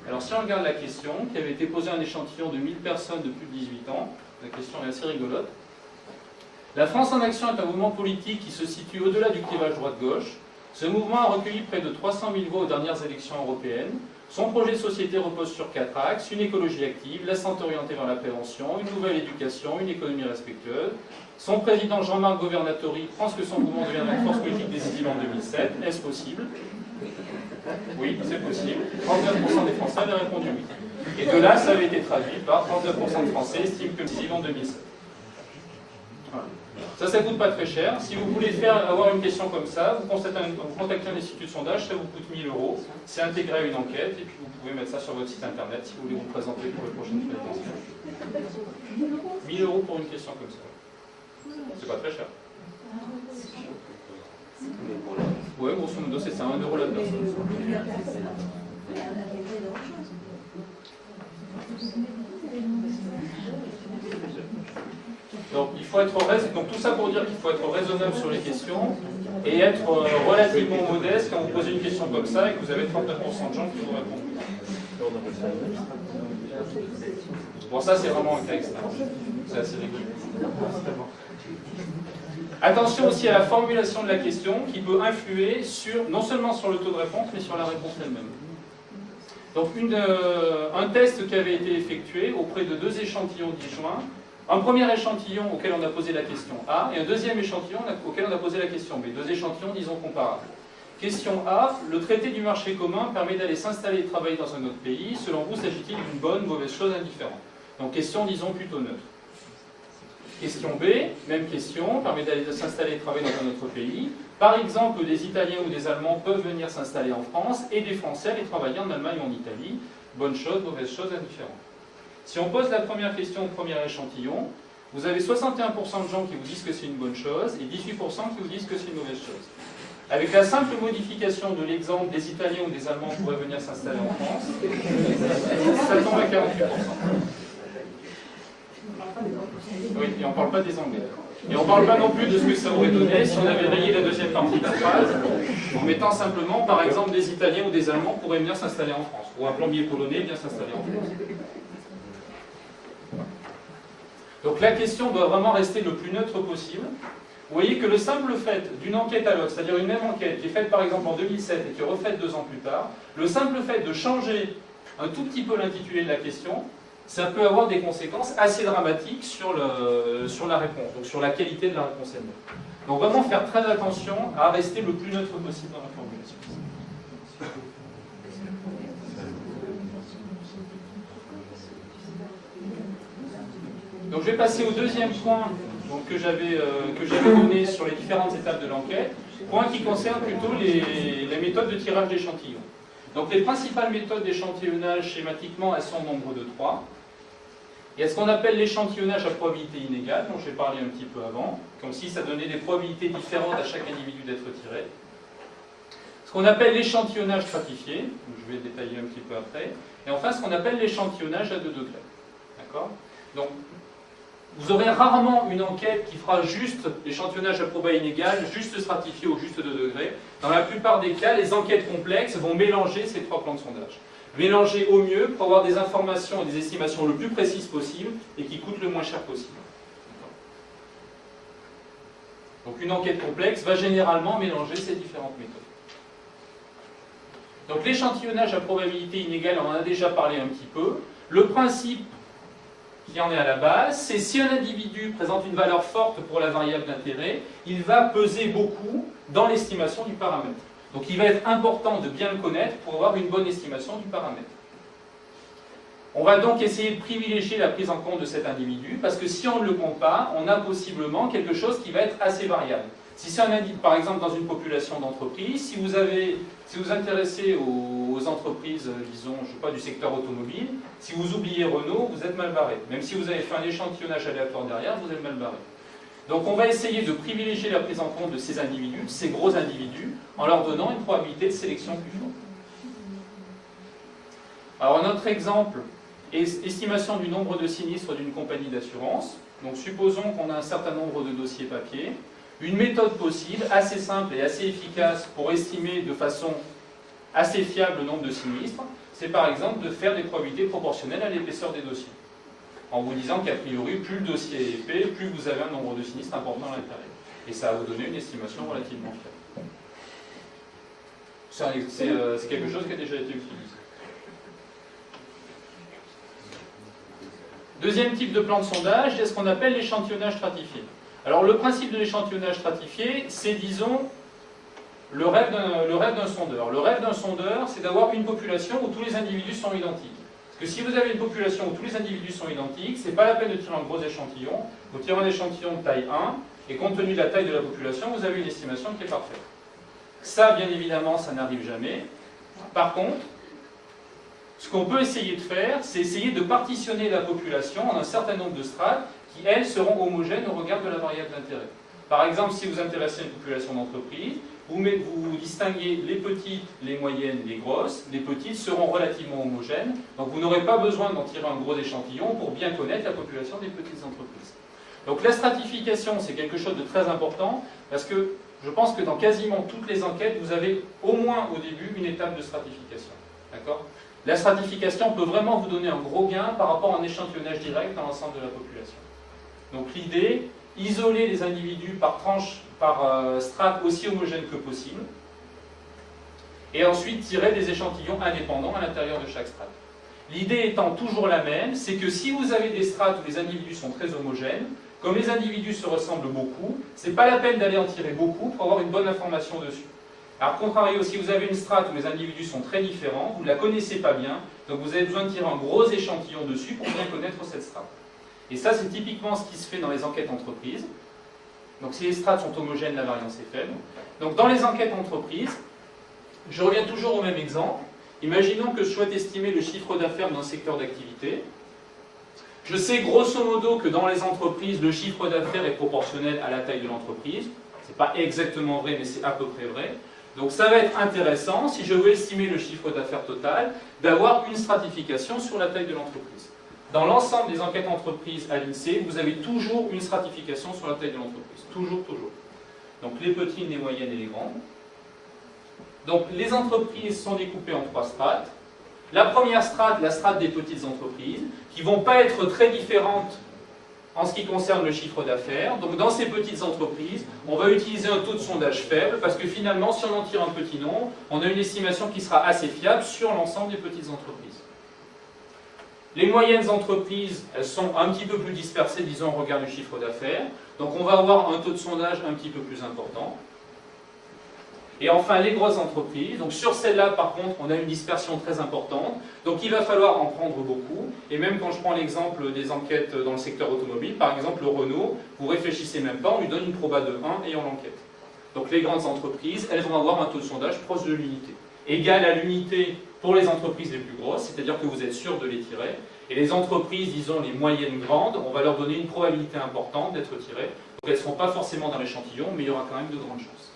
Alors si on regarde la question, qui avait été posée à un échantillon de 1000 personnes de plus de 18 ans, la question est assez rigolote. La France en Action est un mouvement politique qui se situe au-delà du clivage droite-gauche. Ce mouvement a recueilli près de 300 000 voix aux dernières élections européennes. Son projet de société repose sur 4 axes: une écologie active, la santé orientée vers la prévention, une nouvelle éducation, une économie respectueuse. Son président Jean-Marc Governatori pense que son mouvement deviendra une force politique décisive en 2007. Est-ce possible? Oui, c'est possible. 39% des Français avaient répondu oui. Et de là, ça avait été traduit par 39% de Français estiment que décisive en 2007. Voilà. Ça ne coûte pas très cher. Si vous voulez avoir une question comme ça, vous contactez un institut de sondage, ça vous coûte 1 000 €. C'est intégré à une enquête, et puis vous pouvez mettre ça sur votre site internet si vous voulez vous présenter pour les prochaines présidentielles. 1 000 € pour une question comme ça. C'est pas très cher. Oui, grosso modo, c'est ça, 1 € la personne. Donc, il faut être donc tout ça pour dire qu'il faut être raisonnable sur les questions et être relativement modeste quand vous posez une question comme ça et que vous avez 39% de gens qui vous répondent. Bon, ça c'est vraiment un cas extrême. C'est assez rigolo. Attention aussi à la formulation de la question qui peut influer non seulement sur le taux de réponse, mais sur la réponse elle-même. Donc un test qui avait été effectué auprès de 2 échantillons disjoints. Un premier échantillon auquel on a posé la question A et un deuxième échantillon auquel on a posé la question B. 2 échantillons, disons, comparables. Question A, le traité du marché commun permet d'aller s'installer et travailler dans un autre pays. Selon vous, s'agit-il d'une bonne, mauvaise chose, indifférente? Donc question, disons, plutôt neutre. Question B, même question, permet d'aller s'installer et travailler dans un autre pays. Par exemple, des Italiens ou des Allemands peuvent venir s'installer en France et des Français aller travailler en Allemagne ou en Italie. Bonne chose, mauvaise chose, indifférente. Si on pose la première question au premier échantillon, vous avez 61% de gens qui vous disent que c'est une bonne chose et 18% qui vous disent que c'est une mauvaise chose. Avec la simple modification de l'exemple des Italiens ou des Allemands pourraient venir s'installer en France, ça tombe à 48%. Oui, et on ne parle pas des Anglais. Et on ne parle pas non plus de ce que ça aurait donné si on avait rayé la deuxième partie de la phrase, en mettant simplement, par exemple, des Italiens ou des Allemands pourraient venir s'installer en France, ou un plombier polonais vient s'installer en France. Donc la question doit vraiment rester le plus neutre possible. Vous voyez que le simple fait d'une enquête à l'autre, c'est-à-dire une même enquête qui est faite par exemple en 2007 et qui est refaite 2 ans plus tard, le simple fait de changer un tout petit peu l'intitulé de la question, ça peut avoir des conséquences assez dramatiques sur la réponse, donc sur la qualité de la réponse elle-même. Donc vraiment faire très attention à rester le plus neutre possible dans la formulation. Donc je vais passer au deuxième point donc, que j'avais donné sur les différentes étapes de l'enquête, point qui concerne plutôt les méthodes de tirage d'échantillons. Donc les principales méthodes d'échantillonnage schématiquement, elles sont au nombre de 3. Il y a ce qu'on appelle l'échantillonnage à probabilité inégale, dont j'ai parlé un petit peu avant, comme si ça donnait des probabilités différentes à chaque individu d'être tiré. Ce qu'on appelle l'échantillonnage stratifié, je vais détailler un petit peu après. Et enfin ce qu'on appelle l'échantillonnage à 2 degrés. D'accord ? Donc, vous aurez rarement une enquête qui fera juste l'échantillonnage à probabilité inégale, juste stratifié au juste 2 degrés. Dans la plupart des cas, les enquêtes complexes vont mélanger ces 3 plans de sondage. Mélanger au mieux pour avoir des informations et des estimations le plus précises possible et qui coûtent le moins cher possible. Donc une enquête complexe va généralement mélanger ces différentes méthodes. Donc l'échantillonnage à probabilité inégale, on en a déjà parlé un petit peu. Le principe qui en est à la base, c'est si un individu présente une valeur forte pour la variable d'intérêt, il va peser beaucoup dans l'estimation du paramètre. Donc il va être important de bien le connaître pour avoir une bonne estimation du paramètre. On va donc essayer de privilégier la prise en compte de cet individu, parce que si on ne le compte pas, on a possiblement quelque chose qui va être assez variable. Si c'est un individu, par exemple, dans une population d'entreprises, si vous intéressez aux entreprises, disons, je sais pas, du secteur automobile, si vous oubliez Renault, vous êtes mal barré. Même si vous avez fait un échantillonnage aléatoire derrière, vous êtes mal barré. Donc on va essayer de privilégier la prise en compte de ces individus, de ces gros individus, en leur donnant une probabilité de sélection plus forte. Alors un autre exemple est estimation du nombre de sinistres d'une compagnie d'assurance. Donc supposons qu'on a un certain nombre de dossiers papier. Une méthode possible, assez simple et assez efficace pour estimer de façon assez fiable le nombre de sinistres, c'est par exemple de faire des probabilités proportionnelles à l'épaisseur des dossiers. En vous disant qu'a priori, plus le dossier est épais, plus vous avez un nombre de sinistres important à l'intérieur. Et ça va vous donner une estimation relativement fiable. C'est quelque chose qui a déjà été utilisé. Deuxième type de plan de sondage, c'est ce qu'on appelle l'échantillonnage stratifié. Alors le principe de l'échantillonnage stratifié, c'est disons le rêve d'un sondeur. Le rêve d'un sondeur, c'est d'avoir une population où tous les individus sont identiques. Parce que si vous avez une population où tous les individus sont identiques, c'est pas la peine de tirer un gros échantillon. Vous tirez un échantillon de taille 1, et compte tenu de la taille de la population, vous avez une estimation qui est parfaite. Ça, bien évidemment, ça n'arrive jamais. Par contre, ce qu'on peut essayer de faire, c'est essayer de partitionner la population en un certain nombre de strates qui, elles, seront homogènes au regard de la variable d'intérêt. Par exemple, si vous intéressez à une population d'entreprise, vous distinguez les petites, les moyennes, les grosses. Les petites seront relativement homogènes, donc vous n'aurez pas besoin d'en tirer un gros échantillon pour bien connaître la population des petites entreprises. Donc la stratification, c'est quelque chose de très important, parce que je pense que dans quasiment toutes les enquêtes, vous avez au moins au début une étape de stratification. D'accord ? La stratification peut vraiment vous donner un gros gain par rapport à un échantillonnage direct dans l'ensemble de la population. Donc l'idée, isoler les individus par tranche, par strate aussi homogène que possible, et ensuite tirer des échantillons indépendants à l'intérieur de chaque strate. L'idée étant toujours la même, c'est que si vous avez des strates où les individus sont très homogènes, comme les individus se ressemblent beaucoup, c'est pas la peine d'aller en tirer beaucoup pour avoir une bonne information dessus. Alors, contrario, si vous avez une strate où les individus sont très différents, vous ne la connaissez pas bien, donc vous avez besoin de tirer un gros échantillon dessus pour bien connaître cette strate. Et ça, c'est typiquement ce qui se fait dans les enquêtes entreprises. Donc, si les strates sont homogènes, la variance est faible. Donc, dans les enquêtes entreprises, je reviens toujours au même exemple. Imaginons que je souhaite estimer le chiffre d'affaires d'un secteur d'activité. Je sais grosso modo que dans les entreprises, le chiffre d'affaires est proportionnel à la taille de l'entreprise. Ce n'est pas exactement vrai, mais c'est à peu près vrai. Donc ça va être intéressant, si je veux estimer le chiffre d'affaires total, d'avoir une stratification sur la taille de l'entreprise. Dans l'ensemble des enquêtes entreprises à l'INSEE, vous avez toujours une stratification sur la taille de l'entreprise. Toujours, toujours. Donc les petites, les moyennes et les grandes. Donc les entreprises sont découpées en 3 strates. La première strate, la strate des petites entreprises, qui ne vont pas être très différentes en ce qui concerne le chiffre d'affaires. Donc dans ces petites entreprises, on va utiliser un taux de sondage faible, parce que finalement, si on en tire un petit nombre, on a une estimation qui sera assez fiable sur l'ensemble des petites entreprises. Les moyennes entreprises, elles sont un petit peu plus dispersées, disons, au regard du chiffre d'affaires. Donc on va avoir un taux de sondage un petit peu plus important. Et enfin, les grosses entreprises. Donc sur celles-là, par contre, on a une dispersion très importante. Donc il va falloir en prendre beaucoup. Et même quand je prends l'exemple des enquêtes dans le secteur automobile, par exemple le Renault, vous réfléchissez même pas, on lui donne une proba de 1 et on l'enquête. Donc les grandes entreprises, elles vont avoir un taux de sondage proche de l'unité. Égal à l'unité pour les entreprises les plus grosses, c'est-à-dire que vous êtes sûr de les tirer. Et les entreprises, disons les moyennes grandes, on va leur donner une probabilité importante d'être tirées. Donc elles ne seront pas forcément dans l'échantillon, mais il y aura quand même de grandes chances.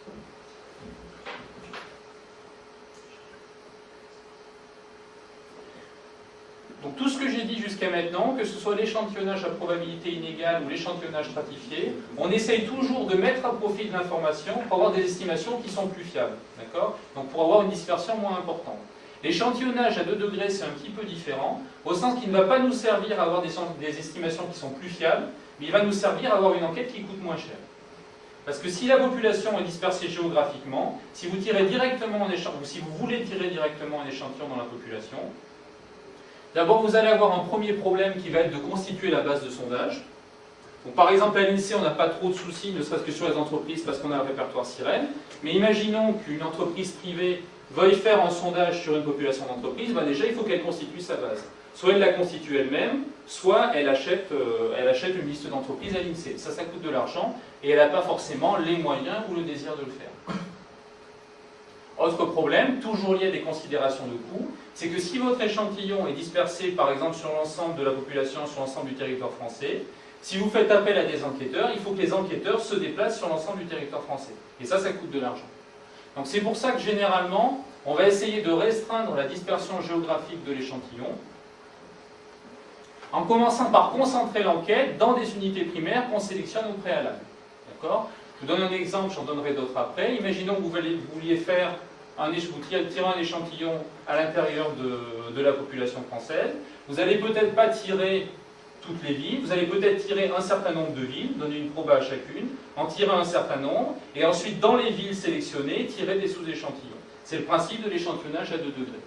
Donc tout ce que j'ai dit jusqu'à maintenant, que ce soit l'échantillonnage à probabilité inégale ou l'échantillonnage stratifié, on essaye toujours de mettre à profit de l'information pour avoir des estimations qui sont plus fiables. D'accord ? Donc pour avoir une dispersion moins importante. L'échantillonnage à 2 degrés, c'est un petit peu différent, au sens qu'il ne va pas nous servir à avoir des estimations qui sont plus fiables, mais il va nous servir à avoir une enquête qui coûte moins cher. Parce que si la population est dispersée géographiquement, si vous tirez directement un échantillon, ou si vous voulez tirer directement un échantillon dans la population, d'abord, vous allez avoir un premier problème qui va être de constituer la base de sondage. Donc, par exemple, à l'INSEE, on n'a pas trop de soucis, ne serait-ce que sur les entreprises, parce qu'on a un répertoire sirène. Mais imaginons qu'une entreprise privée veuille faire un sondage sur une population d'entreprise, ben déjà, il faut qu'elle constitue sa base. Soit elle la constitue elle-même, soit elle achète une liste d'entreprises à l'INSEE. Ça coûte de l'argent, et elle n'a pas forcément les moyens ou le désir de le faire. Autre problème, toujours lié à des considérations de coût, c'est que si votre échantillon est dispersé, par exemple, sur l'ensemble de la population, sur l'ensemble du territoire français, si vous faites appel à des enquêteurs, il faut que les enquêteurs se déplacent sur l'ensemble du territoire français. Et ça coûte de l'argent. Donc c'est pour ça que généralement, on va essayer de restreindre la dispersion géographique de l'échantillon, en commençant par concentrer l'enquête dans des unités primaires qu'on sélectionne au préalable. D'accord ? Je vous donne un exemple, j'en donnerai d'autres après. Imaginons que vous vouliez faire vous tirez un échantillon à l'intérieur de la population française. Vous n'allez peut-être pas tirer toutes les villes, vous allez peut-être tirer un certain nombre de villes, donner une proba à chacune, en tirer un certain nombre, et ensuite dans les villes sélectionnées, tirer des sous-échantillons. C'est le principe de l'échantillonnage à 2 degrés.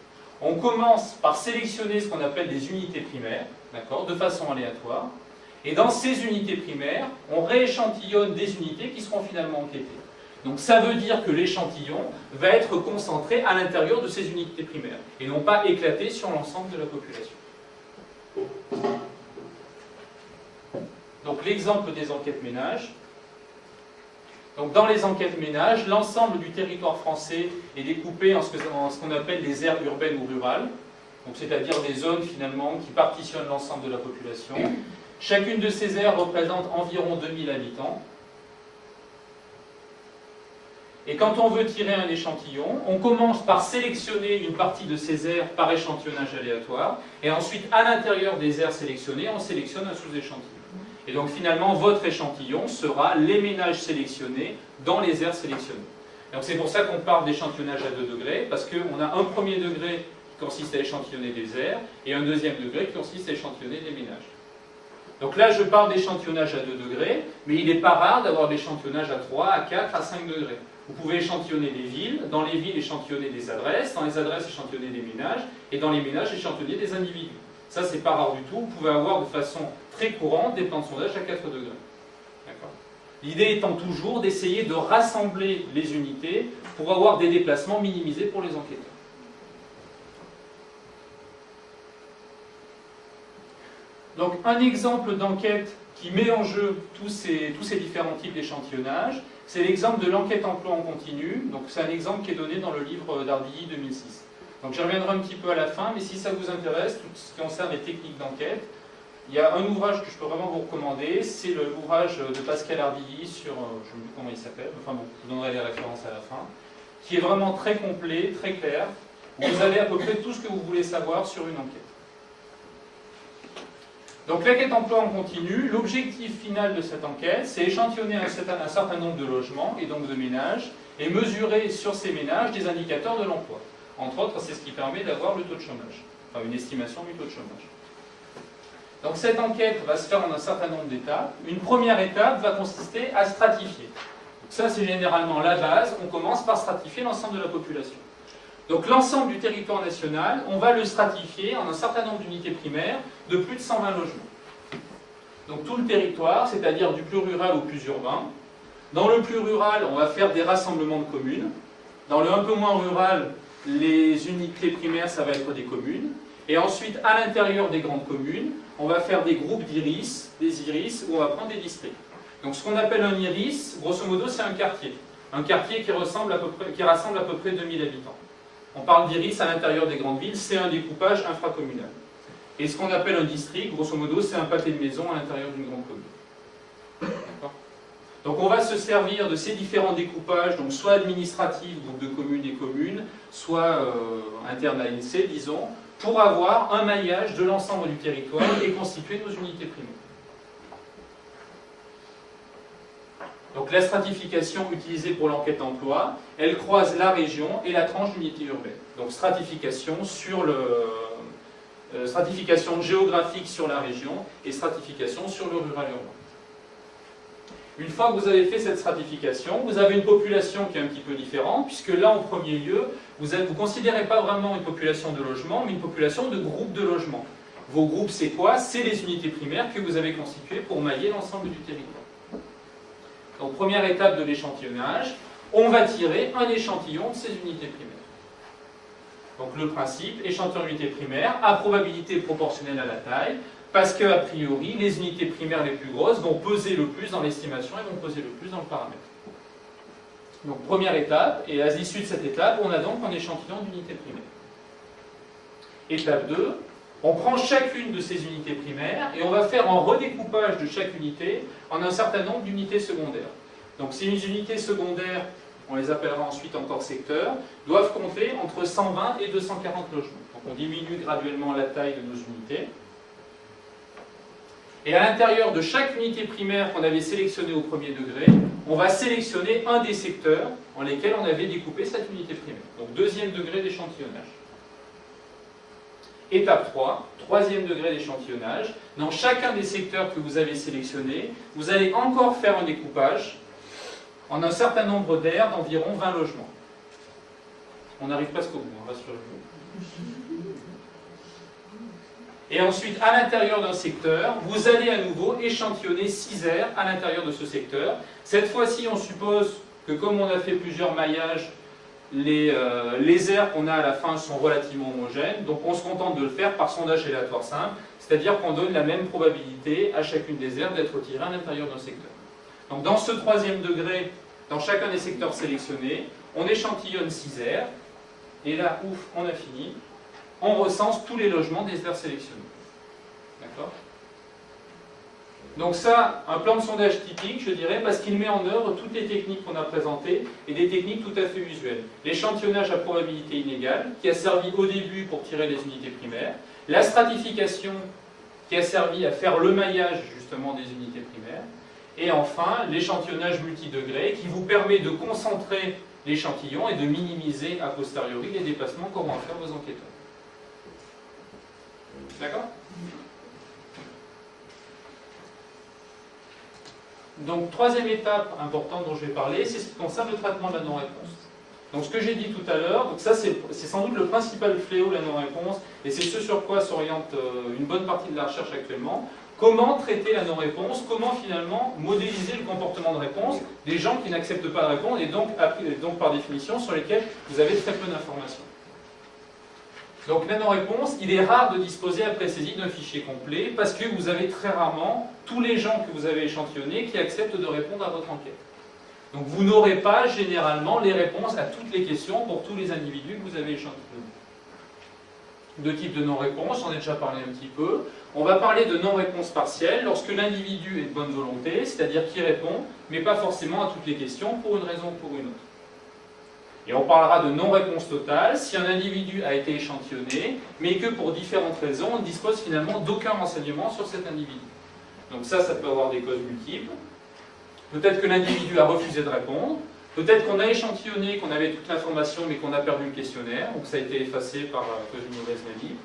On commence par sélectionner ce qu'on appelle des unités primaires. d'accord, de façon aléatoire. Et dans ces unités primaires, on rééchantillonne des unités qui seront finalement enquêtées. Donc ça veut dire que l'échantillon va être concentré à l'intérieur de ces unités primaires, et non pas éclaté sur l'ensemble de la population. Donc l'exemple des enquêtes ménages. Donc dans les enquêtes ménages, l'ensemble du territoire français est découpé en ce qu'on appelle les aires urbaines ou rurales, c'est-à-dire des zones finalement qui partitionnent l'ensemble de la population. Chacune de ces aires représente environ 2000 habitants. Et quand on veut tirer un échantillon, on commence par sélectionner une partie de ces aires par échantillonnage aléatoire, et ensuite à l'intérieur des aires sélectionnées, on sélectionne un sous-échantillon. Et donc finalement, votre échantillon sera les ménages sélectionnés dans les aires sélectionnées. Donc c'est pour ça qu'on parle d'échantillonnage à 2 degrés, parce qu'on a un premier degré qui consiste à échantillonner des aires, et un deuxième degré qui consiste à échantillonner des ménages. Donc là, je parle d'échantillonnage à 2 degrés, mais il n'est pas rare d'avoir d'échantillonnage à 3, à 4, à 5 degrés. Vous pouvez échantillonner des villes, dans les villes échantillonner des adresses, dans les adresses échantillonner des ménages, et dans les ménages échantillonner des individus. Ça, c'est pas rare du tout. Vous pouvez avoir de façon très courante des plans de sondage à 4 degrés. L'idée étant toujours d'essayer de rassembler les unités pour avoir des déplacements minimisés pour les enquêteurs. Donc un exemple d'enquête qui met en jeu tous ces différents types d'échantillonnage, c'est l'exemple de l'enquête emploi en continu. Donc c'est un exemple qui est donné dans le livre d'Ardilly 2006. Donc j'y reviendrai un petit peu à la fin, mais si ça vous intéresse, tout ce qui concerne les techniques d'enquête, il y a un ouvrage que je peux vraiment vous recommander, c'est l'ouvrage de Pascal Ardilly sur, je ne sais plus comment il s'appelle, enfin bon, je vous donnerai les références à la fin, qui est vraiment très complet, très clair, où vous avez à peu près tout ce que vous voulez savoir sur une enquête. Donc l'enquête emploi en continu, l'objectif final de cette enquête, c'est échantillonner un certain nombre de logements et donc de ménages, et mesurer sur ces ménages des indicateurs de l'emploi. Entre autres, c'est ce qui permet d'avoir le taux de chômage, enfin une estimation du taux de chômage. Donc cette enquête va se faire en un certain nombre d'étapes. Une première étape va consister à stratifier. Ça, c'est généralement la base. On commence par stratifier l'ensemble de la population. Donc l'ensemble du territoire national, on va le stratifier en un certain nombre d'unités primaires de plus de 120 logements. Donc tout le territoire, c'est-à-dire du plus rural au plus urbain. Dans le plus rural, on va faire des rassemblements de communes. Dans le un peu moins rural, les unités primaires, ça va être des communes. Et ensuite, à l'intérieur des grandes communes, on va faire des groupes d'iris, des iris, où on va prendre des districts. Donc ce qu'on appelle un iris, grosso modo, c'est un quartier. Un quartier qui rassemble à peu près 2000 habitants. On parle d'iris à l'intérieur des grandes villes, c'est un découpage infracommunal. Et ce qu'on appelle un district, grosso modo, c'est un pâté de maison à l'intérieur d'une grande commune. Donc on va se servir de ces différents découpages, donc soit administratifs, donc de communes et communes, soit internes à l'INSEE, disons, pour avoir un maillage de l'ensemble du territoire et constituer nos unités primaires. Donc la stratification utilisée pour l'enquête emploi, elle croise la région et la tranche d'unité urbaine. Donc stratification géographique sur la région et stratification sur le rural urbain. Une fois que vous avez fait cette stratification, vous avez une population qui est un petit peu différente, puisque là, en premier lieu, vous ne considérez pas vraiment une population de logement, mais une population de groupes de logements. Vos groupes, c'est quoi? C'est les unités primaires que vous avez constituées pour mailler l'ensemble du territoire. Donc, première étape de l'échantillonnage, on va tirer un échantillon de ces unités primaires. Donc, le principe, échantillon d'unités primaires, à probabilité proportionnelle à la taille, parce qu'a priori, les unités primaires les plus grosses vont peser le plus dans l'estimation et vont peser le plus dans le paramètre. Donc première étape, et à l'issue de cette étape, on a donc un échantillon d'unités primaires. Étape 2, on prend chacune de ces unités primaires et on va faire un redécoupage de chaque unité en un certain nombre d'unités secondaires. Donc ces unités secondaires, on les appellera ensuite encore secteurs, doivent compter entre 120 et 240 logements. Donc on diminue graduellement la taille de nos unités. Et à l'intérieur de chaque unité primaire qu'on avait sélectionnée au premier degré, on va sélectionner un des secteurs en lesquels on avait découpé cette unité primaire. Donc deuxième degré d'échantillonnage. Étape 3, troisième degré d'échantillonnage. Dans chacun des secteurs que vous avez sélectionnés, vous allez encore faire un découpage en un certain nombre d'aires d'environ 20 logements. On arrive presque au bout, rassurez-vous. Et ensuite, à l'intérieur d'un secteur, vous allez à nouveau échantillonner 6 aires à l'intérieur de ce secteur. Cette fois-ci, on suppose que comme on a fait plusieurs maillages, les aires qu'on a à la fin sont relativement homogènes, donc on se contente de le faire par sondage aléatoire simple, c'est-à-dire qu'on donne la même probabilité à chacune des aires d'être tirées à l'intérieur d'un secteur. Donc dans ce 3e degré, dans chacun des secteurs sélectionnés, on échantillonne 6 aires, et là, ouf, on a fini, on recense tous les logements des aires sélectionnées. D'accord ? Donc ça, un plan de sondage typique, je dirais, parce qu'il met en œuvre toutes les techniques qu'on a présentées et des techniques tout à fait usuelles. L'échantillonnage à probabilité inégale, qui a servi au début pour tirer les unités primaires. La stratification, qui a servi à faire le maillage, justement, des unités primaires. Et enfin, l'échantillonnage multidegré, qui vous permet de concentrer l'échantillon et de minimiser a posteriori les dépassements qu'auront à faire vos enquêteurs. D'accord ? Donc, 3e étape importante dont je vais parler, c'est ce qui concerne le traitement de la non-réponse. Donc, ce que j'ai dit tout à l'heure, donc ça c'est sans doute le principal fléau de la non-réponse, et c'est ce sur quoi s'oriente une bonne partie de la recherche actuellement. Comment traiter la non-réponse? Comment finalement modéliser le comportement de réponse des gens qui n'acceptent pas de répondre et donc par définition sur lesquels vous avez très peu d'informations. Donc la non-réponse, il est rare de disposer après saisie d'un fichier complet parce que vous avez très rarement tous les gens que vous avez échantillonnés qui acceptent de répondre à votre enquête. Donc vous n'aurez pas généralement les réponses à toutes les questions pour tous les individus que vous avez échantillonnés. Deux types de non-réponse, j'en ai déjà parlé un petit peu. On va parler de non-réponse partielle lorsque l'individu est de bonne volonté, c'est-à-dire qu'il répond, mais pas forcément à toutes les questions pour une raison ou pour une autre. Et on parlera de non-réponse totale si un individu a été échantillonné, mais que pour différentes raisons, on ne dispose finalement d'aucun renseignement sur cet individu. Donc ça peut avoir des causes multiples. Peut-être que l'individu a refusé de répondre. Peut-être qu'on a échantillonné, qu'on avait toute l'information, mais qu'on a perdu le questionnaire, donc ça a été effacé par cause d'une mauvaise manip.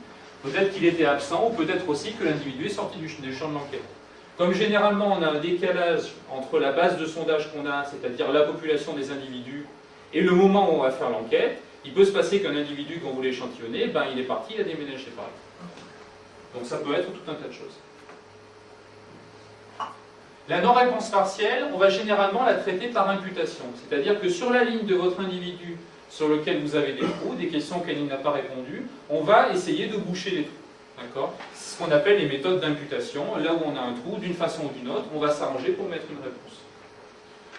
Peut-être qu'il était absent, ou peut-être aussi que l'individu est sorti du champ de l'enquête. Comme généralement on a un décalage entre la base de sondage qu'on a, c'est-à-dire la population des individus, et le moment où on va faire l'enquête, il peut se passer qu'un individu qu'on voulait échantillonner, il est parti, il a déménagé par exemple. Donc ça peut être tout un tas de choses. La non-réponse partielle, on va généralement la traiter par imputation. C'est-à-dire que sur la ligne de votre individu sur lequel vous avez des trous, des questions auxquelles il n'a pas répondu, on va essayer de boucher les trous. D'accord ? C'est ce qu'on appelle les méthodes d'imputation. Là où on a un trou, d'une façon ou d'une autre, on va s'arranger pour mettre une réponse.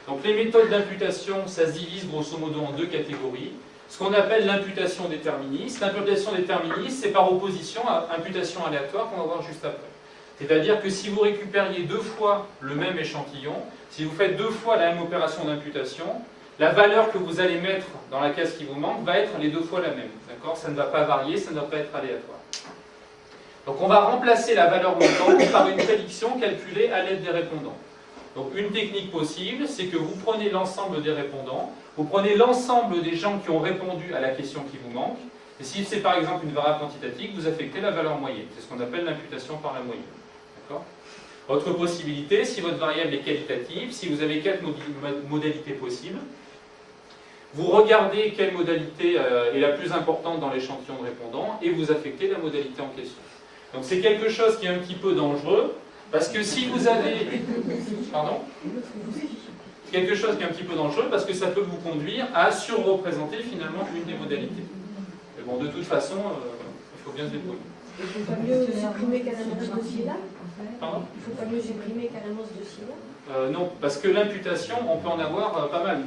Donc les méthodes d'imputation, ça se divise grosso modo en deux catégories. Ce qu'on appelle l'imputation déterministe. L'imputation déterministe, c'est par opposition à imputation aléatoire qu'on va voir juste après. C'est-à-dire que si vous récupériez 2 fois le même échantillon, si vous faites 2 fois la même opération d'imputation, la valeur que vous allez mettre dans la case qui vous manque va être les 2 fois la même. D'accord ? Ça ne va pas varier, ça ne va pas être aléatoire. Donc on va remplacer la valeur manquante par une prédiction calculée à l'aide des répondants. Donc une technique possible, c'est que vous prenez l'ensemble des répondants, vous prenez l'ensemble des gens qui ont répondu à la question qui vous manque, et si c'est par exemple une variable quantitative, vous affectez la valeur moyenne. C'est ce qu'on appelle l'imputation par la moyenne. Autre possibilité, si votre variable est qualitative, si vous avez 4 modalités possibles, vous regardez quelle modalité est la plus importante dans l'échantillon de répondants et vous affectez la modalité en question. Donc c'est quelque chose qui est un petit peu dangereux, parce que si vous avez... Pardon ? Quelque chose qui est un petit peu dangereux, parce que ça peut vous conduire à surreprésenter finalement une des modalités. Mais bon, de toute façon, il faut bien se débrouiller. Il ne faut pas mieux supprimer carrément ce dossier-là? Pardon ? Il ne faut pas mieux supprimer carrément ce dossier-là? Non, parce que l'imputation, on peut en avoir pas mal.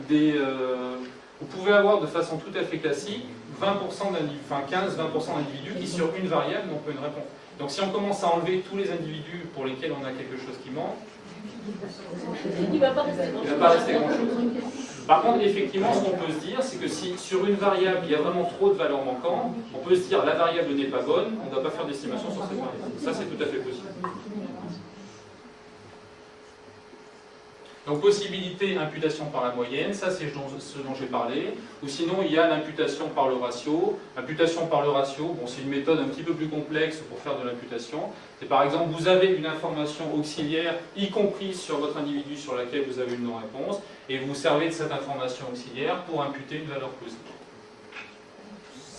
Vous pouvez avoir de façon tout à fait classique 15-20% d'individus qui sur une variable n'ont pas une réponse. Donc si on commence à enlever tous les individus pour lesquels on a quelque chose qui manque, il ne va pas rester grand-chose. Par contre, effectivement, ce qu'on peut se dire, c'est que si sur une variable, il y a vraiment trop de valeurs manquantes, on peut se dire la variable n'est pas bonne, on ne doit pas faire d'estimation sur cette variable. Ça, c'est tout à fait possible. Donc, possibilité, imputation par la moyenne, ça c'est ce dont j'ai parlé. Ou sinon, il y a l'imputation par le ratio. Imputation par le ratio, bon, c'est une méthode un petit peu plus complexe pour faire de l'imputation. C'est par exemple, vous avez une information auxiliaire, y compris sur votre individu sur laquelle vous avez une non-réponse, et vous servez de cette information auxiliaire pour imputer une valeur positive.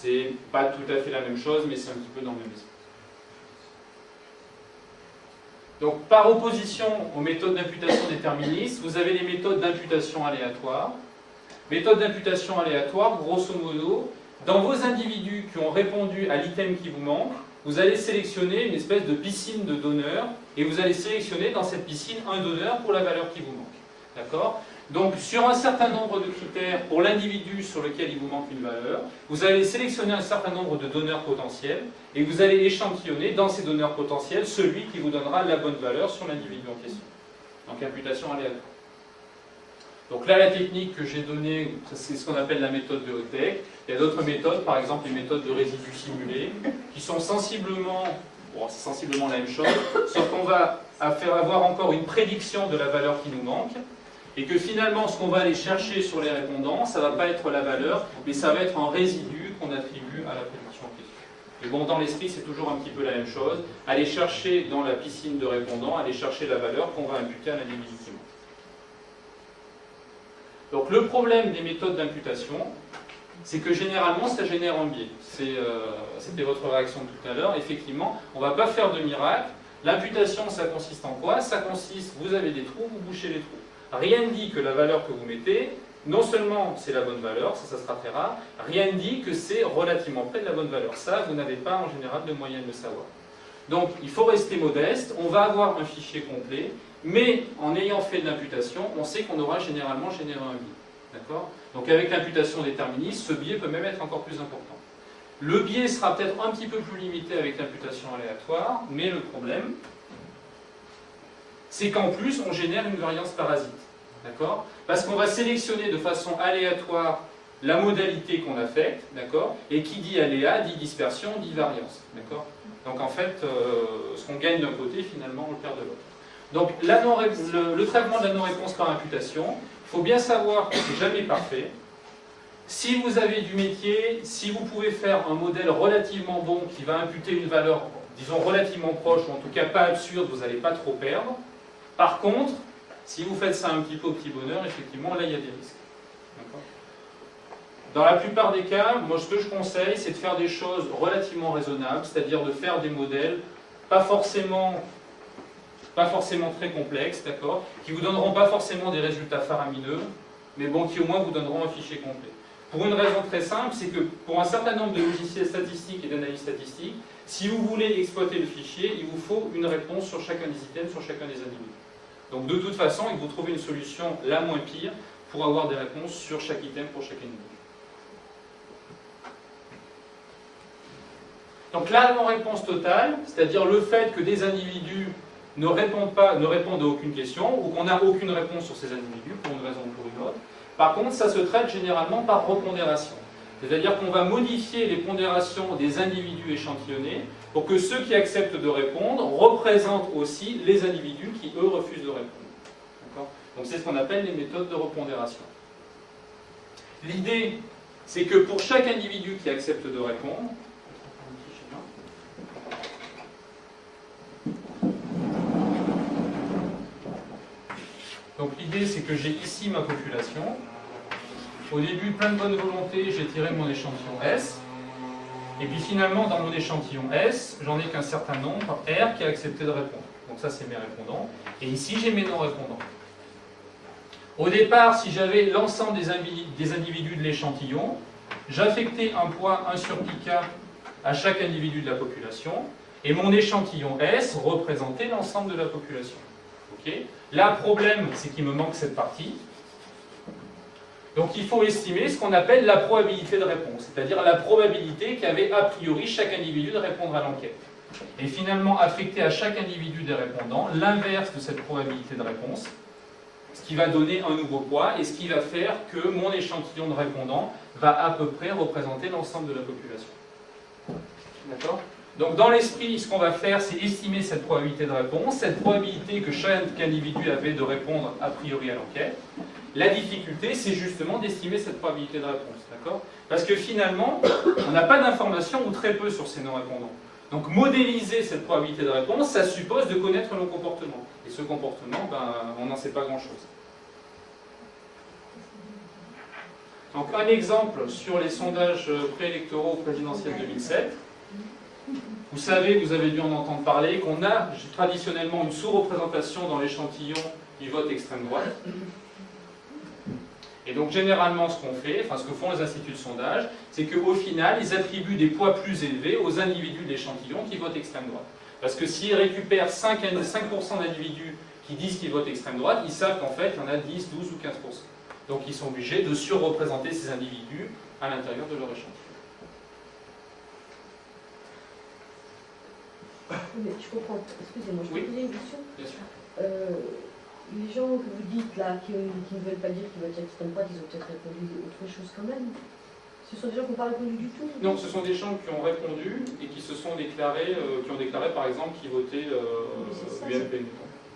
C'est pas tout à fait la même chose, mais c'est un petit peu dans le même esprit. Donc, par opposition aux méthodes d'imputation déterministe, vous avez les méthodes d'imputation aléatoire. Méthode d'imputation aléatoire, grosso modo, dans vos individus qui ont répondu à l'item qui vous manque, vous allez sélectionner une espèce de piscine de donneurs et vous allez sélectionner dans cette piscine un donneur pour la valeur qui vous manque. D'accord ? Donc, sur un certain nombre de critères, pour l'individu sur lequel il vous manque une valeur, vous allez sélectionner un certain nombre de donneurs potentiels et vous allez échantillonner dans ces donneurs potentiels celui qui vous donnera la bonne valeur sur l'individu en question. Donc, imputation aléatoire. Donc là, la technique que j'ai donnée, c'est ce qu'on appelle la méthode de Hotek. Il y a d'autres méthodes, par exemple les méthodes de résidus simulés, qui sont sensiblement, bon, c'est sensiblement la même chose, sauf qu'on va faire avoir encore une prédiction de la valeur qui nous manque, et que finalement, ce qu'on va aller chercher sur les répondants, ça ne va pas être la valeur, mais ça va être un résidu qu'on attribue à la prédiction en question. Et bon, dans l'esprit, c'est toujours un petit peu la même chose. Aller chercher dans la piscine de répondants, aller chercher la valeur qu'on va imputer à l'individu qui manque. Donc le problème des méthodes d'imputation, c'est que généralement ça génère un biais. C'était votre réaction tout à l'heure. Effectivement, on ne va pas faire de miracle. L'imputation, ça consiste en quoi? Ça consiste, vous avez des trous, vous bouchez les trous. Rien ne dit que la valeur que vous mettez, non seulement c'est la bonne valeur, ça sera très rare, rien ne dit que c'est relativement près de la bonne valeur. Ça, vous n'avez pas en général de moyen de le savoir. Donc il faut rester modeste, on va avoir un fichier complet, mais en ayant fait de l'imputation, on sait qu'on aura généralement généré un biais. D'accord ? Donc avec l'imputation déterministe, ce biais peut même être encore plus important. Le biais sera peut-être un petit peu plus limité avec l'imputation aléatoire, mais le problème, c'est qu'en plus, on génère une variance parasite. D'accord ? Parce qu'on va sélectionner de façon aléatoire la modalité qu'on affecte, d'accord ? Et qui dit aléa, dit dispersion, dit variance. D'accord ? Donc en fait, ce qu'on gagne d'un côté, finalement, on le perd de l'autre. Donc le traitement de la non-réponse par imputation, il faut bien savoir que ce n'est jamais parfait. Si vous avez du métier, si vous pouvez faire un modèle relativement bon qui va imputer une valeur, disons, relativement proche, ou en tout cas pas absurde, vous n'allez pas trop perdre. Par contre, si vous faites ça un petit peu au petit bonheur, effectivement, là, il y a des risques. Dans la plupart des cas, moi, ce que je conseille, c'est de faire des choses relativement raisonnables, c'est-à-dire de faire des modèles pas forcément très complexes, d'accord, qui ne vous donneront pas forcément des résultats faramineux, mais bon, qui au moins vous donneront un fichier complet. Pour une raison très simple, c'est que pour un certain nombre de logiciels statistiques et d'analyse statistique, si vous voulez exploiter le fichier, il vous faut une réponse sur chacun des items, sur chacun des individus. Donc de toute façon, il faut trouver une solution la moins pire pour avoir des réponses sur chaque item pour chaque individu. Donc la non-réponse totale, c'est-à-dire le fait que des individus ne répondent à aucune question, ou qu'on n'a aucune réponse sur ces individus, pour une raison ou pour une autre. Par contre, ça se traite généralement par repondération. C'est-à-dire qu'on va modifier les pondérations des individus échantillonnés pour que ceux qui acceptent de répondre représentent aussi les individus qui, eux, refusent de répondre. Donc c'est ce qu'on appelle les méthodes de repondération. L'idée, c'est que pour chaque individu qui accepte de répondre, donc l'idée, c'est que j'ai ici ma population. Au début, plein de bonne volonté, j'ai tiré mon échantillon S. Et puis finalement, dans mon échantillon S, j'en ai qu'un certain nombre, R, qui a accepté de répondre. Donc ça, c'est mes répondants. Et ici, j'ai mes non-répondants. Au départ, si j'avais l'ensemble des individus de l'échantillon, j'affectais un poids 1 sur πk à chaque individu de la population, et mon échantillon S représentait l'ensemble de la population. Okay. Là, le problème, c'est qu'il me manque cette partie. Donc il faut estimer ce qu'on appelle la probabilité de réponse, c'est-à-dire la probabilité qu'avait a priori chaque individu de répondre à l'enquête. Et finalement affecter à chaque individu des répondants l'inverse de cette probabilité de réponse, ce qui va donner un nouveau poids et ce qui va faire que mon échantillon de répondants va à peu près représenter l'ensemble de la population. D'accord ? Donc dans l'esprit, ce qu'on va faire, c'est estimer cette probabilité de réponse, cette probabilité que chaque individu avait de répondre a priori à l'enquête. La difficulté, c'est justement d'estimer cette probabilité de réponse, d'accord ? Parce que finalement, on n'a pas d'informations ou très peu sur ces non-répondants. Donc modéliser cette probabilité de réponse, ça suppose de connaître le comportement. Et ce comportement, on n'en sait pas grand-chose. Donc un exemple sur les sondages préélectoraux présidentiels 2007. Vous savez, vous avez dû en entendre parler, qu'on a traditionnellement une sous-représentation dans l'échantillon du vote extrême droite. Et donc généralement ce qu'on fait, enfin ce que font les instituts de sondage, c'est qu'au final, ils attribuent des poids plus élevés aux individus de l'échantillon qui votent extrême droite. Parce que s'ils récupèrent 5% d'individus qui disent qu'ils votent extrême droite, ils savent qu'en fait, il y en a 10, 12 ou 15%. Donc ils sont obligés de surreprésenter ces individus à l'intérieur de leur échantillon. Mais je comprends. Excusez-moi, je peux poser une question? Bien sûr. Les gens que vous dites là, qui ne veulent pas dire qu'ils votent extrême droite, ils ont peut-être répondu autre chose quand même. Ce sont des gens qui n'ont pas répondu du tout? Non, ce sont des gens qui ont répondu et qui se sont déclarés, qui ont déclaré par exemple qu'ils votaient UMP.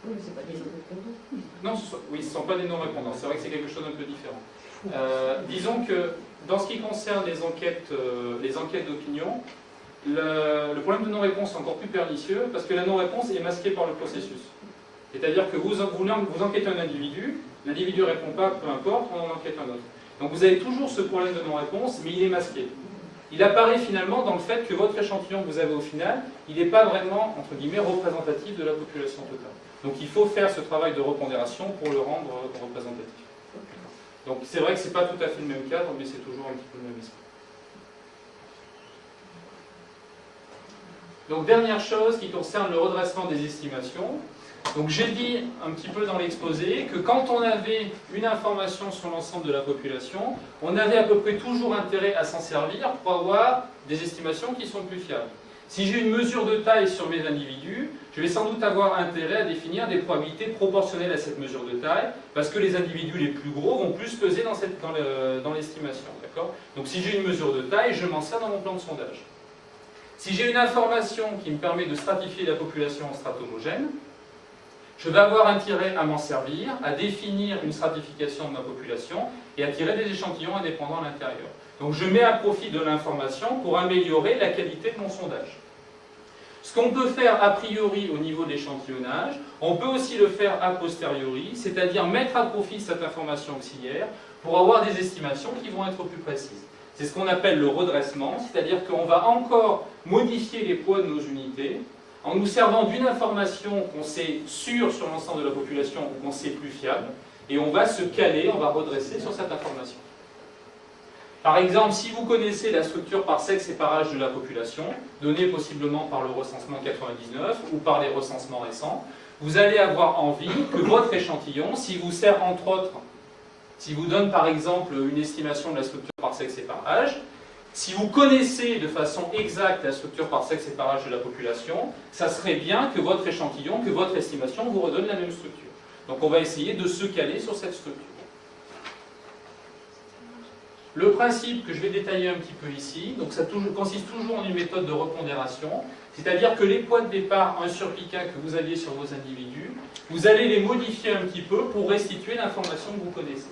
Oui, mais ce n'est pas des non-répondants. Non, oui, ce ne sont pas des non-répondants. C'est vrai que c'est quelque chose d'un peu différent. Disons que dans ce qui concerne les enquêtes d'opinion, le problème de non-réponse est encore plus pernicieux parce que la non-réponse est masquée par le processus. C'est-à-dire que vous enquêtez un individu, l'individu ne répond pas, peu importe, on en enquête un autre. Donc vous avez toujours ce problème de non-réponse, mais il est masqué. Il apparaît finalement dans le fait que votre échantillon que vous avez au final, il n'est pas vraiment, entre guillemets, représentatif de la population totale. Donc il faut faire ce travail de repondération pour le rendre représentatif. Donc c'est vrai que ce n'est pas tout à fait le même cadre, mais c'est toujours un petit peu le même esprit. Donc dernière chose qui concerne le redressement des estimations. Donc j'ai dit un petit peu dans l'exposé que quand on avait une information sur l'ensemble de la population, on avait à peu près toujours intérêt à s'en servir pour avoir des estimations qui sont plus fiables. Si j'ai une mesure de taille sur mes individus, je vais sans doute avoir intérêt à définir des probabilités proportionnelles à cette mesure de taille, parce que les individus les plus gros vont plus peser dans l'estimation. Donc si j'ai une mesure de taille, je m'en sers dans mon plan de sondage. Si j'ai une information qui me permet de stratifier la population en strates homogènes, je vais avoir intérêt à m'en servir, à définir une stratification de ma population et à tirer des échantillons indépendants à l'intérieur. Donc je mets à profit de l'information pour améliorer la qualité de mon sondage. Ce qu'on peut faire a priori au niveau de l'échantillonnage, on peut aussi le faire a posteriori, c'est-à-dire mettre à profit cette information auxiliaire pour avoir des estimations qui vont être plus précises. C'est ce qu'on appelle le redressement, c'est-à-dire qu'on va encore modifier les poids de nos unités en nous servant d'une information qu'on sait sûre sur l'ensemble de la population ou qu'on sait plus fiable, et on va se caler, on va redresser sur cette information. Par exemple, si vous connaissez la structure par sexe et par âge de la population, donnée possiblement par le recensement 99 ou par les recensements récents, vous allez avoir envie que votre échantillon, s'il vous sert entre autres, s'il vous donne par exemple une estimation de la structure par sexe et par âge, si vous connaissez de façon exacte la structure par sexe et par âge de la population, ça serait bien que votre échantillon, que votre estimation vous redonne la même structure. Donc on va essayer de se caler sur cette structure. Le principe que je vais détailler un petit peu ici, donc ça consiste toujours en une méthode de repondération, c'est-à-dire que les poids de départ 1 sur pi k que vous aviez sur vos individus, vous allez les modifier un petit peu pour restituer l'information que vous connaissez.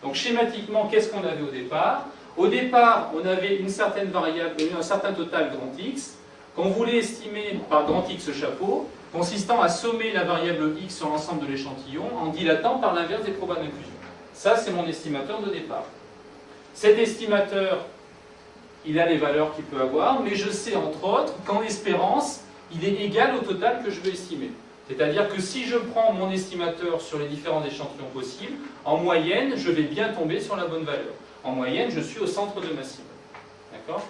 Donc schématiquement, qu'est-ce qu'on avait au départ? Au départ, on avait une certaine variable, un certain total grand X, qu'on voulait estimer par grand X chapeau, consistant à sommer la variable X sur l'ensemble de l'échantillon en dilatant par l'inverse des probas d'inclusion. Ça, c'est mon estimateur de départ. Cet estimateur, il a les valeurs qu'il peut avoir, mais je sais entre autres qu'en espérance, il est égal au total que je veux estimer. C'est-à-dire que si je prends mon estimateur sur les différents échantillons possibles, en moyenne, je vais bien tomber sur la bonne valeur. En moyenne, je suis au centre de ma cible. D'accord ?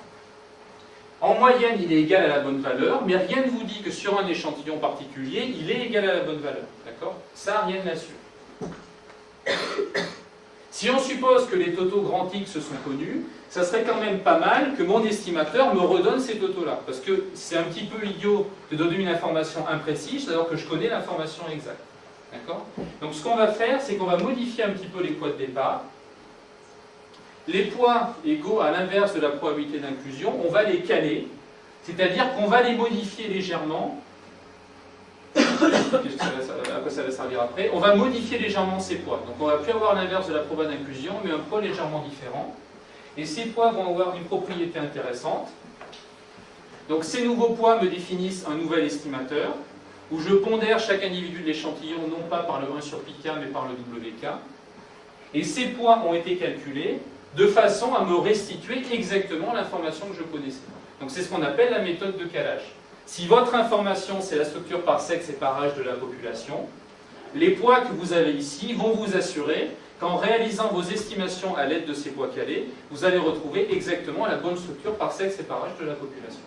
En moyenne, il est égal à la bonne valeur, mais rien ne vous dit que sur un échantillon particulier, il est égal à la bonne valeur. D'accord ? Ça, rien ne l'assure. Si on suppose que les totaux grand X sont connus, ça serait quand même pas mal que mon estimateur me redonne ces totaux-là. Parce que c'est un petit peu idiot de donner une information imprécise, alors que je connais l'information exacte. D'accord ? Donc ce qu'on va faire, c'est qu'on va modifier un petit peu les poids de départ. Les poids égaux à l'inverse de la probabilité d'inclusion, on va les caler, c'est-à-dire qu'on va les modifier légèrement. À quoi ça va servir après? On va modifier légèrement ces poids. Donc on va plus avoir l'inverse de la proba d'inclusion, mais un poids légèrement différent. Et ces poids vont avoir une propriété intéressante. Donc ces nouveaux poids me définissent un nouvel estimateur, où je pondère chaque individu de l'échantillon, non pas par le 1 sur pi k, mais par le WK. Et ces poids ont été calculés de façon à me restituer exactement l'information que je connaissais. Donc c'est ce qu'on appelle la méthode de calage. Si votre information, c'est la structure par sexe et par âge de la population, les poids que vous avez ici vont vous assurer qu'en réalisant vos estimations à l'aide de ces poids calés, vous allez retrouver exactement la bonne structure par sexe et par âge de la population.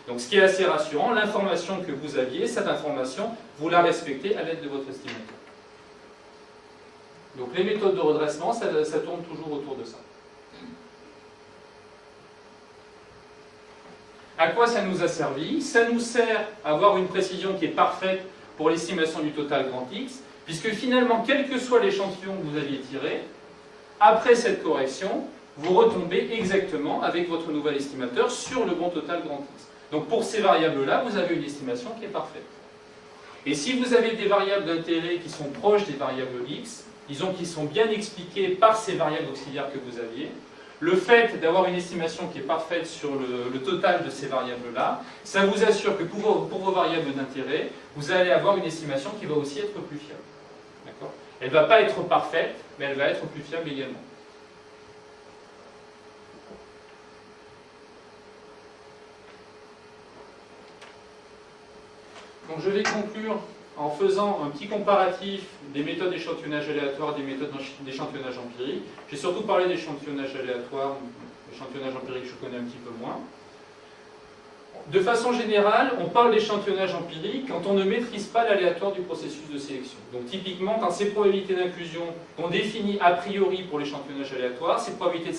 Donc ce qui est assez rassurant, l'information que vous aviez, cette information, vous la respectez à l'aide de votre estimateur. Donc les méthodes de redressement, ça tourne toujours autour de ça. À quoi ça nous a servi? Ça nous sert à avoir une précision qui est parfaite pour l'estimation du total grand X, puisque finalement, quel que soit l'échantillon que vous aviez tiré, après cette correction, vous retombez exactement avec votre nouvel estimateur sur le bon total grand X. Donc pour ces variables-là, vous avez une estimation qui est parfaite. Et si vous avez des variables d'intérêt qui sont proches des variables X, disons qui sont bien expliquées par ces variables auxiliaires que vous aviez, le fait d'avoir une estimation qui est parfaite sur le total de ces variables-là, ça vous assure que pour vos variables d'intérêt, vous allez avoir une estimation qui va aussi être plus fiable. D'accord ? Elle ne va pas être parfaite, mais elle va être plus fiable également. Donc je vais conclure en faisant un petit comparatif des méthodes d'échantillonnage aléatoire et des méthodes d'échantillonnage empirique. J'ai surtout parlé d'échantillonnage aléatoire, l'échantillonnage empirique je connais un petit peu moins. De façon générale, on parle d'échantillonnage empirique quand on ne maîtrise pas l'aléatoire du processus de sélection. Donc typiquement, quand ces probabilités d'inclusion qu'on définit a priori pour l'échantillonnage aléatoire, ces probabilités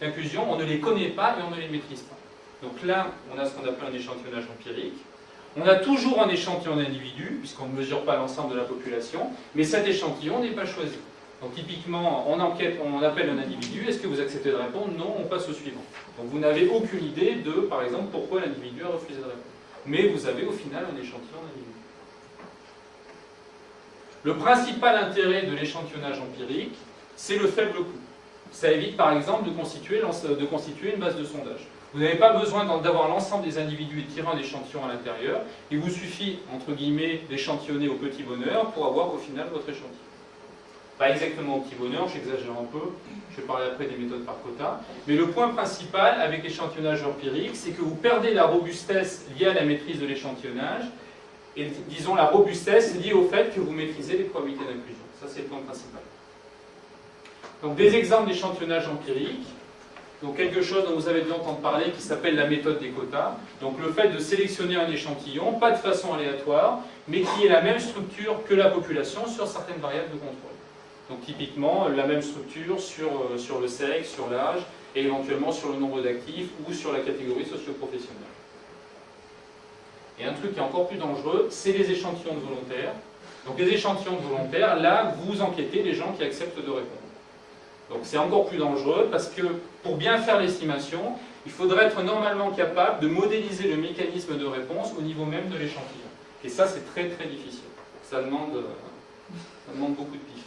d'inclusion, on ne les connaît pas et on ne les maîtrise pas. Donc là, on a ce qu'on appelle un échantillonnage empirique. On a toujours un échantillon d'individus, puisqu'on ne mesure pas l'ensemble de la population, mais cet échantillon n'est pas choisi. Donc typiquement, on appelle un individu, est-ce que vous acceptez de répondre? Non, on passe au suivant. Donc vous n'avez aucune idée de, par exemple, pourquoi l'individu a refusé de répondre. Mais vous avez au final un échantillon d'individus. Le principal intérêt de l'échantillonnage empirique, c'est le faible coût. Ça évite par exemple de constituer une base de sondage. Vous n'avez pas besoin d'avoir l'ensemble des individus et de tirer un échantillon à l'intérieur. Il vous suffit, entre guillemets, d'échantillonner au petit bonheur pour avoir au final votre échantillon. Pas exactement au petit bonheur, j'exagère un peu, je vais parler après des méthodes par quota. Mais le point principal avec l'échantillonnage empirique, c'est que vous perdez la robustesse liée à la maîtrise de l'échantillonnage, et disons la robustesse liée au fait que vous maîtrisez les probabilités d'inclusion. Ça, c'est le point principal. Donc des exemples d'échantillonnage empirique. Donc quelque chose dont vous avez dû entendre parler qui s'appelle la méthode des quotas. Donc le fait de sélectionner un échantillon, pas de façon aléatoire, mais qui ait la même structure que la population sur certaines variables de contrôle. Donc typiquement la même structure sur le sexe, sur l'âge, et éventuellement sur le nombre d'actifs ou sur la catégorie socio-professionnelle. Et un truc qui est encore plus dangereux, c'est les échantillons de volontaires. Donc les échantillons de volontaires, là vous enquêtez les gens qui acceptent de répondre. Donc c'est encore plus dangereux parce que pour bien faire l'estimation, il faudrait être normalement capable de modéliser le mécanisme de réponse au niveau même de l'échantillon. Et ça c'est très très difficile. Ça demande beaucoup de pif.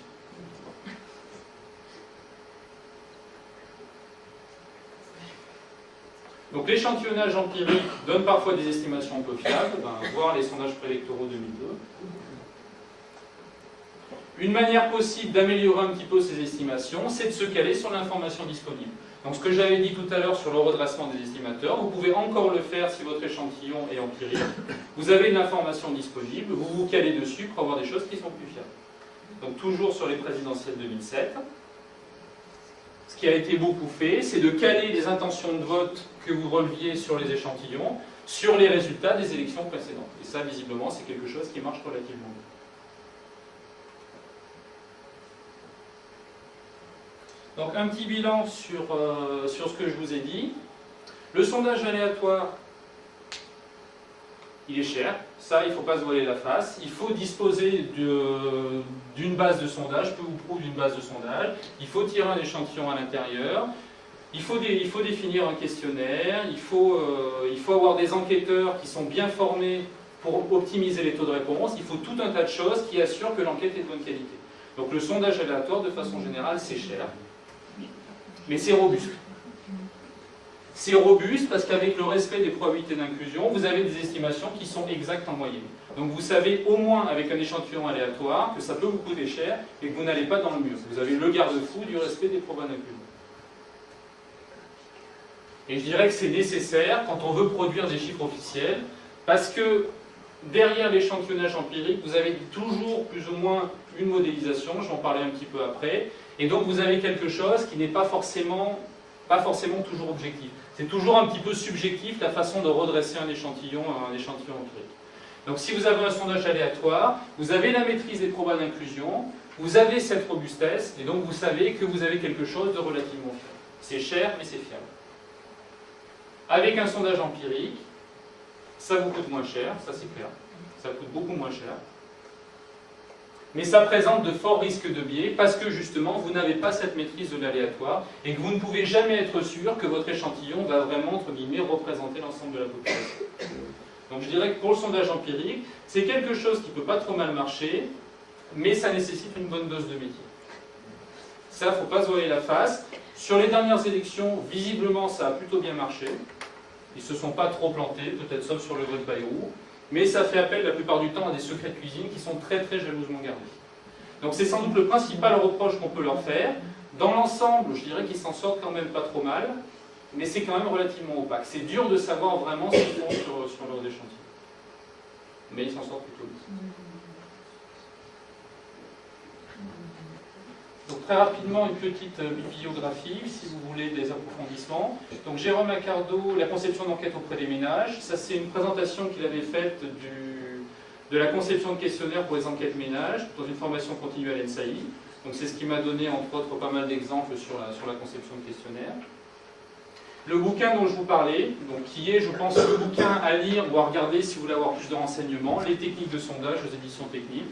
Donc l'échantillonnage empirique donne parfois des estimations un peu fiables, voire les sondages préélectoraux 2002. Une manière possible d'améliorer un petit peu ces estimations, c'est de se caler sur l'information disponible. Donc ce que j'avais dit tout à l'heure sur le redressement des estimateurs, vous pouvez encore le faire si votre échantillon est empirique. Vous avez de l'information disponible, vous vous calez dessus pour avoir des choses qui sont plus fiables. Donc toujours sur les présidentielles 2007. Ce qui a été beaucoup fait, c'est de caler les intentions de vote que vous releviez sur les échantillons sur les résultats des élections précédentes. Et ça, visiblement, c'est quelque chose qui marche relativement bien. Donc un petit bilan sur ce que je vous ai dit. Le sondage aléatoire, il est cher. Ça, il ne faut pas se voiler la face. Il faut disposer d'une base de sondage, peu ou prou d'une base de sondage. Il faut tirer un échantillon à l'intérieur. Il faut définir un questionnaire. Il faut avoir des enquêteurs qui sont bien formés pour optimiser les taux de réponse. Il faut tout un tas de choses qui assurent que l'enquête est de bonne qualité. Donc le sondage aléatoire, de façon générale, c'est cher. Mais c'est robuste. C'est robuste parce qu'avec le respect des probabilités d'inclusion, vous avez des estimations qui sont exactes en moyenne. Donc vous savez au moins avec un échantillon aléatoire que ça peut vous coûter cher et que vous n'allez pas dans le mur. Vous avez le garde-fou du respect des probabilités d'inclusion. Et je dirais que c'est nécessaire quand on veut produire des chiffres officiels, parce que derrière l'échantillonnage empirique, vous avez toujours plus ou moins une modélisation, je vais en parler un petit peu après, et donc vous avez quelque chose qui n'est pas forcément toujours objectif. C'est toujours un petit peu subjectif la façon de redresser un échantillon empirique. Donc si vous avez un sondage aléatoire, vous avez la maîtrise des probas d'inclusion, vous avez cette robustesse, et donc vous savez que vous avez quelque chose de relativement fiable. C'est cher, mais c'est fiable. Avec un sondage empirique, ça vous coûte moins cher, ça c'est clair. Ça coûte beaucoup moins cher. Mais ça présente de forts risques de biais parce que justement vous n'avez pas cette maîtrise de l'aléatoire et que vous ne pouvez jamais être sûr que votre échantillon va vraiment, entre guillemets, représenter l'ensemble de la population. Donc je dirais que pour le sondage empirique, c'est quelque chose qui ne peut pas trop mal marcher, mais ça nécessite une bonne dose de métier. Ça, il ne faut pas se voiler la face. Sur les dernières élections, visiblement, ça a plutôt bien marché. Ils ne se sont pas trop plantés, peut-être sauf sur le vote Bayrou. Mais ça fait appel la plupart du temps à des secrets de cuisine qui sont très très jalousement gardés. Donc c'est sans doute le principal reproche qu'on peut leur faire. Dans l'ensemble, je dirais qu'ils s'en sortent quand même pas trop mal, mais c'est quand même relativement opaque. C'est dur de savoir vraiment ce qu'ils font sur leurs échantillons. Mais ils s'en sortent plutôt bien. Donc très rapidement, une petite bibliographie, si vous voulez des approfondissements. Donc Jérôme Accardo, la conception d'enquête auprès des ménages. Ça, c'est une présentation qu'il avait faite de la conception de questionnaires pour les enquêtes ménages, dans une formation continue à l'ENSAI. Donc c'est ce qui m'a donné, entre autres, pas mal d'exemples sur la conception de questionnaires. Le bouquin dont je vous parlais, donc, qui est, je pense, le bouquin à lire ou à regarder si vous voulez avoir plus de renseignements, Les techniques de sondage aux éditions techniques.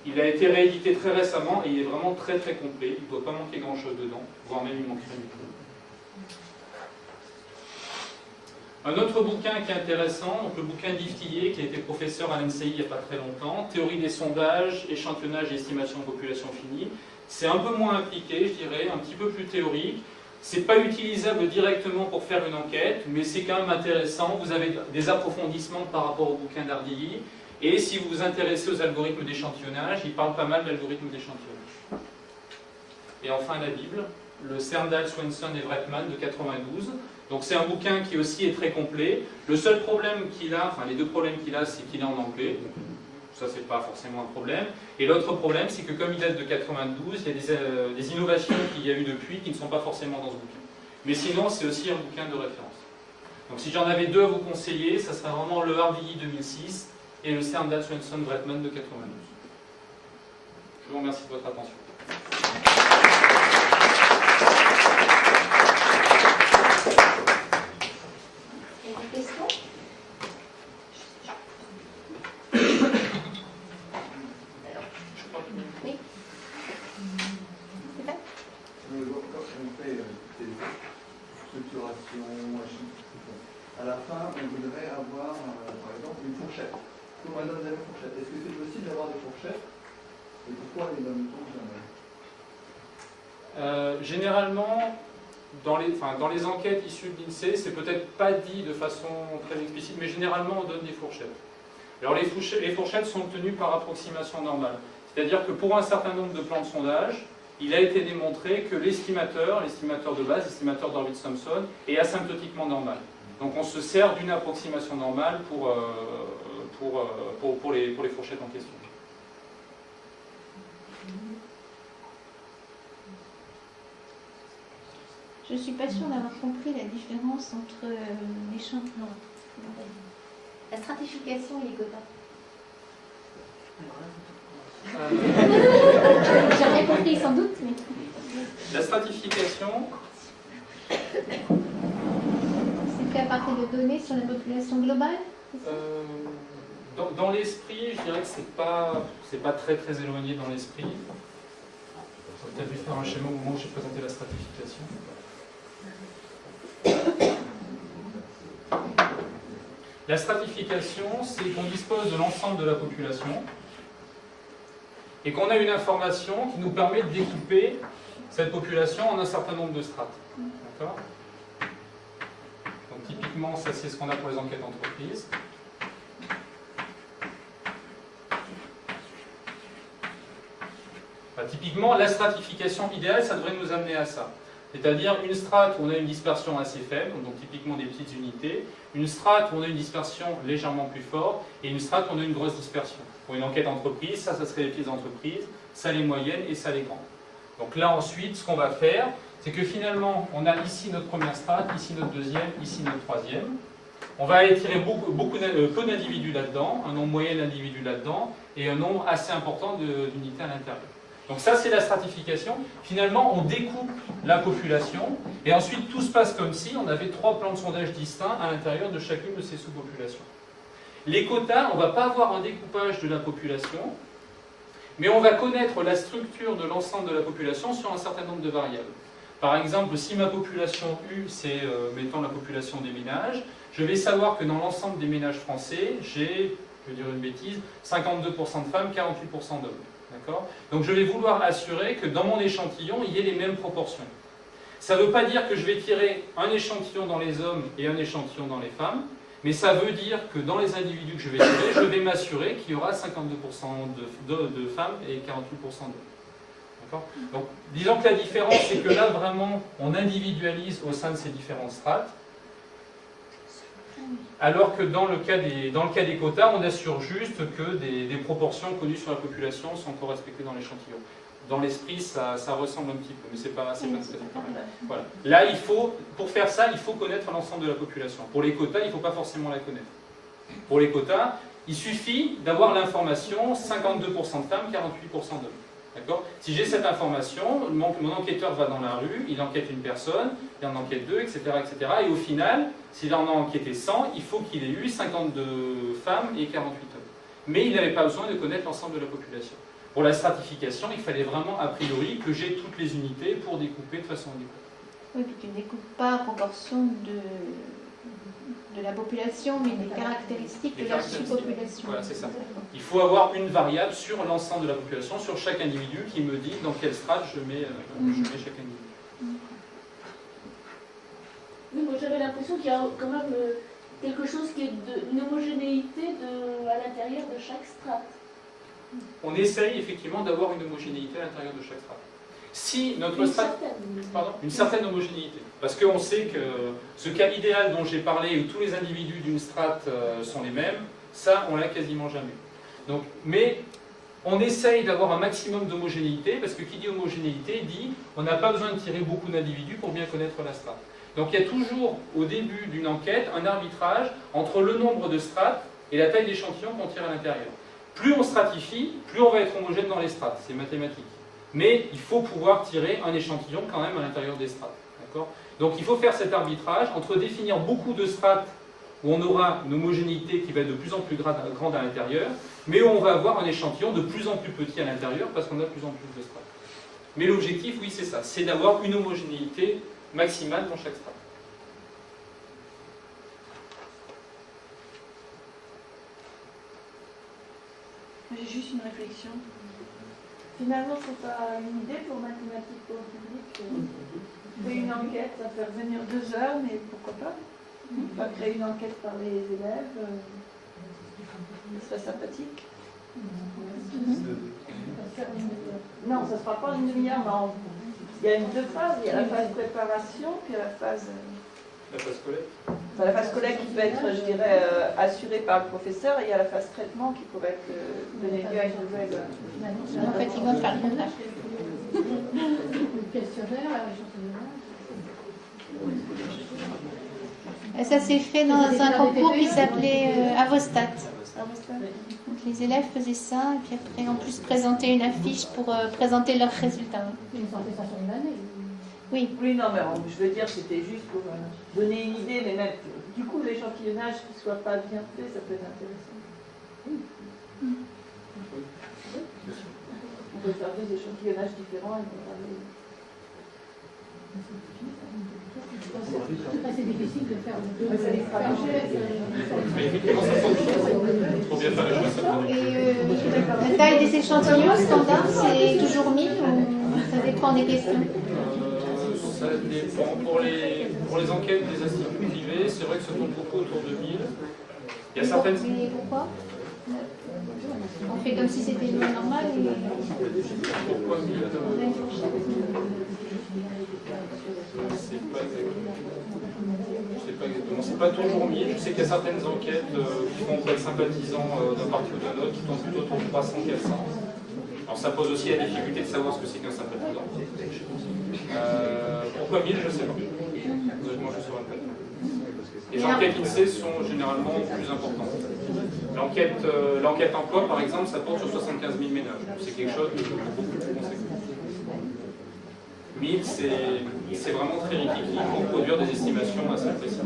Il a été réédité très récemment et il est vraiment très très complet. Il ne doit pas manquer grand chose dedans, voire même il manquerait du tout. Un autre bouquin qui est intéressant, donc le bouquin d'Yves Tillet, qui a été professeur à l'ENSAI il n'y a pas très longtemps, Théorie des sondages, échantillonnage et estimation de population finie. C'est un peu moins appliqué, je dirais, un petit peu plus théorique. C'est pas utilisable directement pour faire une enquête, mais c'est quand même intéressant. Vous avez des approfondissements par rapport au bouquin d'Ardilly. Et si vous vous intéressez aux algorithmes d'échantillonnage, il parle pas mal d'algorithmes d'échantillonnage. Et enfin la Bible, le Serndal, Swenson et Wretman de 92. Donc c'est un bouquin qui aussi est très complet. Le seul problème qu'il a, enfin les deux problèmes qu'il a, c'est qu'il est en anglais. Ça, c'est pas forcément un problème. Et l'autre problème, c'est que comme il date de 92, il y a des innovations qu'il y a eu depuis qui ne sont pas forcément dans ce bouquin. Mais sinon, c'est aussi un bouquin de référence. Donc si j'en avais deux à vous conseiller, ça serait vraiment le Ardilly 2006 et le Serndal, Swenson, Wretman de 92. Je vous remercie de votre attention. Il y a des questions? Oui. C'est fait? Quand on fait des structurations, à la fin, on voudrait avoir, par exemple, une fourchette. On va donner une fourchette. Est-ce que c'est possible d'avoir des fourchettes? Et pourquoi les donne-t-on jamais? Généralement, dans les enquêtes issues de l'INSEE, c'est peut-être pas dit de façon très explicite, mais généralement on donne des fourchettes. Alors les fourchettes sont obtenues par approximation normale. C'est-à-dire que pour un certain nombre de plans de sondage, il a été démontré que l'estimateur de base, l'estimateur d'Horvitz-Thompson, est asymptotiquement normal. Donc on se sert d'une approximation normale pour les fourchettes en question. Je ne suis pas sûre d'avoir compris la différence entre l'échantillon. La stratification et les quotas. J'ai rien compris sans doute, mais... La stratification, c'est fait à partir de données sur la population globale, c'est ça? dans l'esprit, je dirais que c'est pas très très éloigné dans l'esprit. On va peut-être lui faire un schéma au moment où j'ai présenté la stratification. La stratification, c'est qu'on dispose de l'ensemble de la population et qu'on a une information qui nous permet de découper cette population en un certain nombre de strates. D'accord ? Donc typiquement, ça c'est ce qu'on a pour les enquêtes d'entreprise. Typiquement, la stratification idéale, ça devrait nous amener à ça. C'est-à-dire une strate où on a une dispersion assez faible, donc typiquement des petites unités, une strate où on a une dispersion légèrement plus forte, et une strate où on a une grosse dispersion. Pour une enquête d'entreprise, ça serait les petites entreprises, ça les moyennes et ça les grandes. Donc là ensuite, ce qu'on va faire, c'est que finalement, on a ici notre première strate, ici notre deuxième, ici notre troisième. On va aller tirer peu d'individus là-dedans, un nombre moyen d'individus là-dedans, et un nombre assez important d'unités à l'intérieur. Donc ça, c'est la stratification. Finalement, on découpe la population, et ensuite tout se passe comme si on avait 3 plans de sondage distincts à l'intérieur de chacune de ces sous-populations. Les quotas, on ne va pas avoir un découpage de la population, mais on va connaître la structure de l'ensemble de la population sur un certain nombre de variables. Par exemple, si ma population U, c'est, mettons, la population des ménages, je vais savoir que dans l'ensemble des ménages français, j'ai, je vais dire une bêtise, 52% de femmes, 48% d'hommes. D'accord ? Donc je vais vouloir assurer que dans mon échantillon, il y ait les mêmes proportions. Ça ne veut pas dire que je vais tirer un échantillon dans les hommes et un échantillon dans les femmes, mais ça veut dire que dans les individus que je vais tirer, je vais m'assurer qu'il y aura 52% de femmes et 48% d'hommes. D'accord ? Donc disons que la différence, c'est que là, vraiment, on individualise au sein de ces différentes strates, alors que dans le cas des quotas, on assure juste que des proportions connues sur la population sont encore respectées dans l'échantillon. Dans l'esprit, ça ressemble un petit peu, mais c'est pas tout à fait pareil. Voilà. Là, pour faire ça, il faut connaître l'ensemble de la population. Pour les quotas, il ne faut pas forcément la connaître. Pour les quotas, il suffit d'avoir l'information 52% de femmes, 48% d'hommes. D'accord ? Si j'ai cette information, mon enquêteur va dans la rue, il enquête une personne, il en enquête 2, etc., etc. Et au final, s'il en a enquêté 100, il faut qu'il ait eu 52 femmes et 48 hommes. Mais il n'avait pas besoin de connaître l'ensemble de la population. Pour la stratification, il fallait vraiment, a priori, que j'ai toutes les unités pour découper de façon adéquate. Oui, puis tu ne découpes pas en proportion de la population, mais des caractéristiques de la sous-population. Voilà, c'est ça. Il faut avoir une variable sur l'ensemble de la population, sur chaque individu, qui me dit dans quelle strate je mets chaque individu. Oui, moi j'avais l'impression qu'il y a quand même quelque chose qui est une homogénéité à l'intérieur de chaque strate. On essaye effectivement d'avoir une homogénéité à l'intérieur de chaque strate. Si notre strate... Une certaine homogénéité. Parce qu'on sait que ce cas idéal dont j'ai parlé, où tous les individus d'une strate sont les mêmes, ça, on l'a quasiment jamais. Donc, mais on essaye d'avoir un maximum d'homogénéité, parce que qui dit homogénéité dit on n'a pas besoin de tirer beaucoup d'individus pour bien connaître la strate. Donc il y a toujours, au début d'une enquête, un arbitrage entre le nombre de strates et la taille d'échantillon qu'on tire à l'intérieur. Plus on stratifie, plus on va être homogène dans les strates, c'est mathématique. Mais il faut pouvoir tirer un échantillon quand même à l'intérieur des strates. Donc il faut faire cet arbitrage entre définir beaucoup de strates où on aura une homogénéité qui va être de plus en plus grande à l'intérieur, mais où on va avoir un échantillon de plus en plus petit à l'intérieur parce qu'on a de plus en plus de strates. Mais l'objectif, oui, c'est ça, c'est d'avoir une homogénéité maximale dans chaque strate. J'ai juste une réflexion. Finalement, c'est pas une idée pour mathématiques pour le public. On fait une enquête, ça fait revenir 2 heures, mais pourquoi pas? On va créer une enquête par les élèves. Ce serait sympathique. Non, ça ne sera pas une demi-heure, non. Il y a 2 phases. Il y a la phase préparation, puis la phase... La phase collecte. La phase collecte qui peut être, je dirais, assurée par le professeur, et il y a la phase traitement qui pourrait être donnée lieu à une nouvelle. En fait, ils vont faire le contraire. Ça s'est fait dans un concours qui s'appelait Avostat. Donc les élèves faisaient ça, et puis après, en plus, présentaient une affiche pour présenter leurs résultats. Ils ont fait ça sur une année. Oui. Oui, non, mais je veux dire, c'était juste pour donner une idée, mais même, du coup, l'échantillonnage qui ne soit pas bien fait, ça peut être intéressant. On peut faire 2 échantillonnages différents et comparer. C'est difficile de faire Trop bien faire les choses, ça peut Et la taille des échantillons standard, c'est toujours 1000 ou ça dépend des questions? Ça dépend. Pour les enquêtes des instituts privés, c'est vrai que ça tourne beaucoup autour de 1000. Il y a certaines... Mais pourquoi? On fait comme si c'était normal et... Pourquoi 1000 on a une fourchette. C'est pas toujours 1000. Je sais qu'il y a certaines enquêtes qui font auprès de sympathisants d'un parti ou d'un autre qui tournent plutôt autour de 300, 400. Alors ça pose aussi la difficulté de savoir ce que c'est qu'un sympathisant. Pourquoi 1000, je ne sais pas. Honnêtement, je ne saurais pas. Les enquêtes INSEE sont généralement plus importantes. L'enquête emploi, par exemple, ça porte sur 75 000 ménages. C'est quelque chose de beaucoup plus conséquent. 1000, c'est vraiment très rikiki pour produire des estimations assez précises.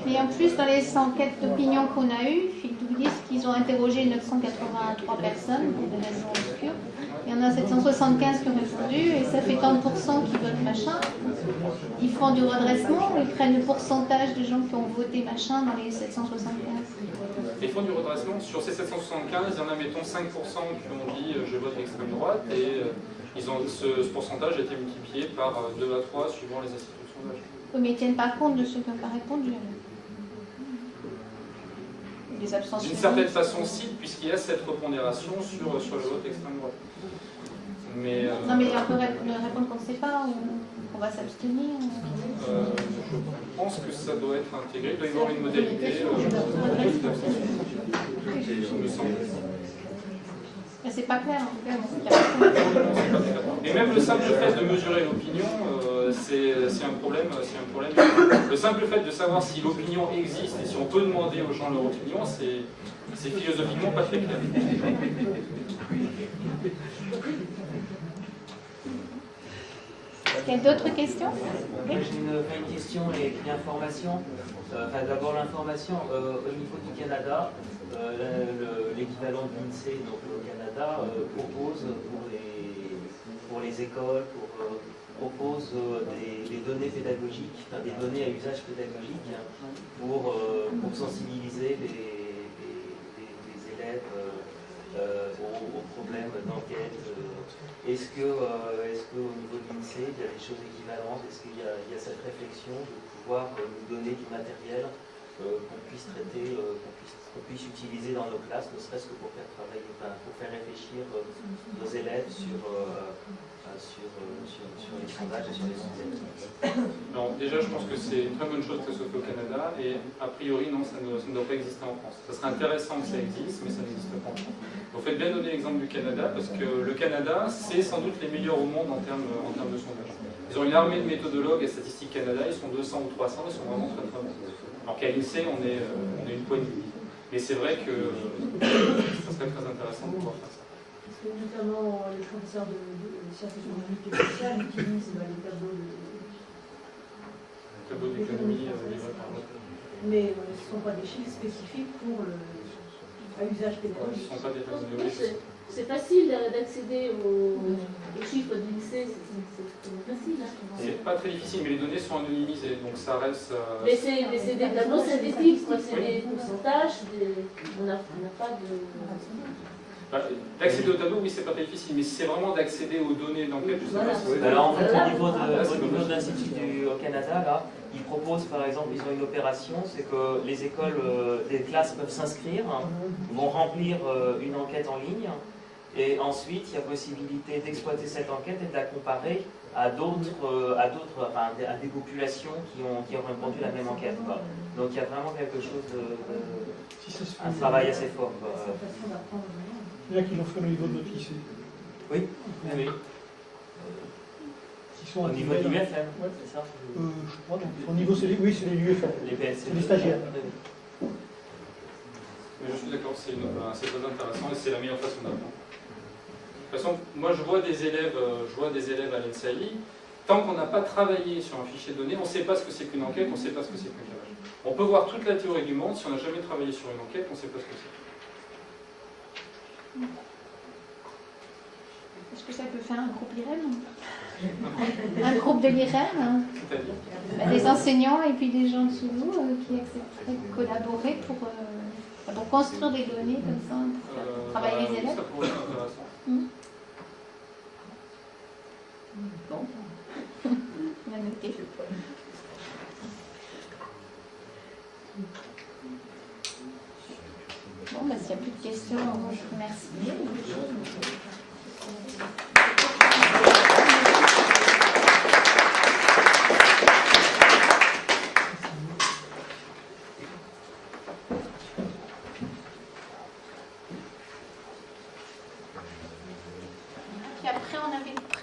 Et en plus, dans les enquêtes d'opinion qu'on a eues, ils nous disent qu'ils ont interrogé 983 personnes pour des raisons obscures. Il y en a 775 qui ont répondu et ça fait tant de pourcents qui votent machin. Ils font du redressement, ils prennent le pourcentage de gens qui ont voté machin dans les 775. Ils font du redressement. Sur ces 775, il y en a, mettons, 5% qui ont dit je vote l'extrême droite et ce pourcentage a été multiplié par 2 à 3 suivant les instituts de sondage. Oui, mais ils ne tiennent pas compte de ceux qui n'ont pas répondu. Les abstentions. D'une certaine façon, si, puisqu'il y a cette repondération sur le vote extrême droite. Mais, non, mais on peut répondre qu'on ne sait pas ou qu'on va s'abstenir. Je pense que ça doit être intégré. Il doit y avoir une modalité. Il me semble. Mais c'est pas clair en tout cas. Et même le simple fait de mesurer l'opinion, c'est un problème. Le simple fait de savoir si l'opinion existe et si on peut demander aux gens leur opinion, c'est philosophiquement pas très clair. Il y a d'autres questions? Moi j'ai une question et une information. D'abord l'information au niveau du Canada, l'équivalent de l'INSEE donc au Canada propose pour les écoles, propose des données pédagogiques, des données à usage pédagogique pour sensibiliser les élèves aux problèmes d'enquête. Est-ce qu'au niveau de l'INSEE, il y a des choses équivalentes? Est-ce qu'il y a cette réflexion de pouvoir nous donner du matériel qu'on puisse traiter, qu'on puisse utiliser dans nos classes, ne serait-ce que pour faire travailler, pour faire réfléchir nos élèves sur les sondages et sur les enquêtes? Alors, déjà, je pense que c'est une très bonne chose que ça soit fait au Canada, et a priori, non, ça ne doit pas exister en France. Ça serait intéressant que ça existe, mais ça n'existe pas en France. Vous faites bien donner l'exemple du Canada, parce que le Canada, c'est sans doute les meilleurs au monde en termes de sondage. Ils ont une armée de méthodologues à Statistique Canada, ils sont 200 ou 300, ils sont vraiment très très bons. Alors qu'à l'INSEE, on est une poignée. Mais c'est vrai que ça serait très intéressant de pouvoir faire ça. Parce que notamment les professeurs de sciences économiques et sociales utilisent les tableaux d'économie livrés par l'autre. Mais ce ne sont pas des chiffres spécifiques pour à usage pédagogique. Ce ne sont pas des données. C'est facile d'accéder aux chiffres de l'INSEE, c'est facile. Hein. C'est pas très difficile, mais les données sont anonymisées, donc ça reste... Mais c'est des tableaux synthétiques, c'est des pourcentages, on n'a pas de... D'accéder au tableau, oui, c'est pas très difficile, mais si c'est vraiment d'accéder aux données d'enquête, je sais pas si... Alors en fait, au niveau de l'Institut au Canada, là, ils proposent par exemple, ils ont une opération, c'est que les écoles, les classes peuvent s'inscrire, vont remplir une enquête en ligne, et ensuite il y a possibilité d'exploiter cette enquête et de la comparer à des populations qui ont répondu à la même enquête. Quoi. Donc il y a vraiment quelque chose un travail assez fort. C'est là qu'ils l'ont fait au niveau de notre lycée. Oui. Qui sont au niveau de l'UFM, ouais. C'est ça je crois, donc au niveau, c'est les UFM. Les PSC. C'est les stagiaires. Mais je suis d'accord, c'est très intéressant et c'est la meilleure façon d'apprendre. De toute façon, moi je vois des élèves à l'ENSAI, tant qu'on n'a pas travaillé sur un fichier de données, on ne sait pas ce que c'est qu'une enquête, on ne sait pas ce que c'est qu'un carrage. On peut voir toute la théorie du monde, si on n'a jamais travaillé sur une enquête, on ne sait pas ce que c'est. Est-ce que ça peut faire un groupe IREM? Un groupe de l'IREM? Des enseignants et puis des gens de sous nous qui accepteraient de collaborer pour construire des données comme ça, pour travailler les élèves. Ça pourrait être intéressant. Bon. va noter. Bon, bah, s'il n'y a plus de questions, je vous remercie.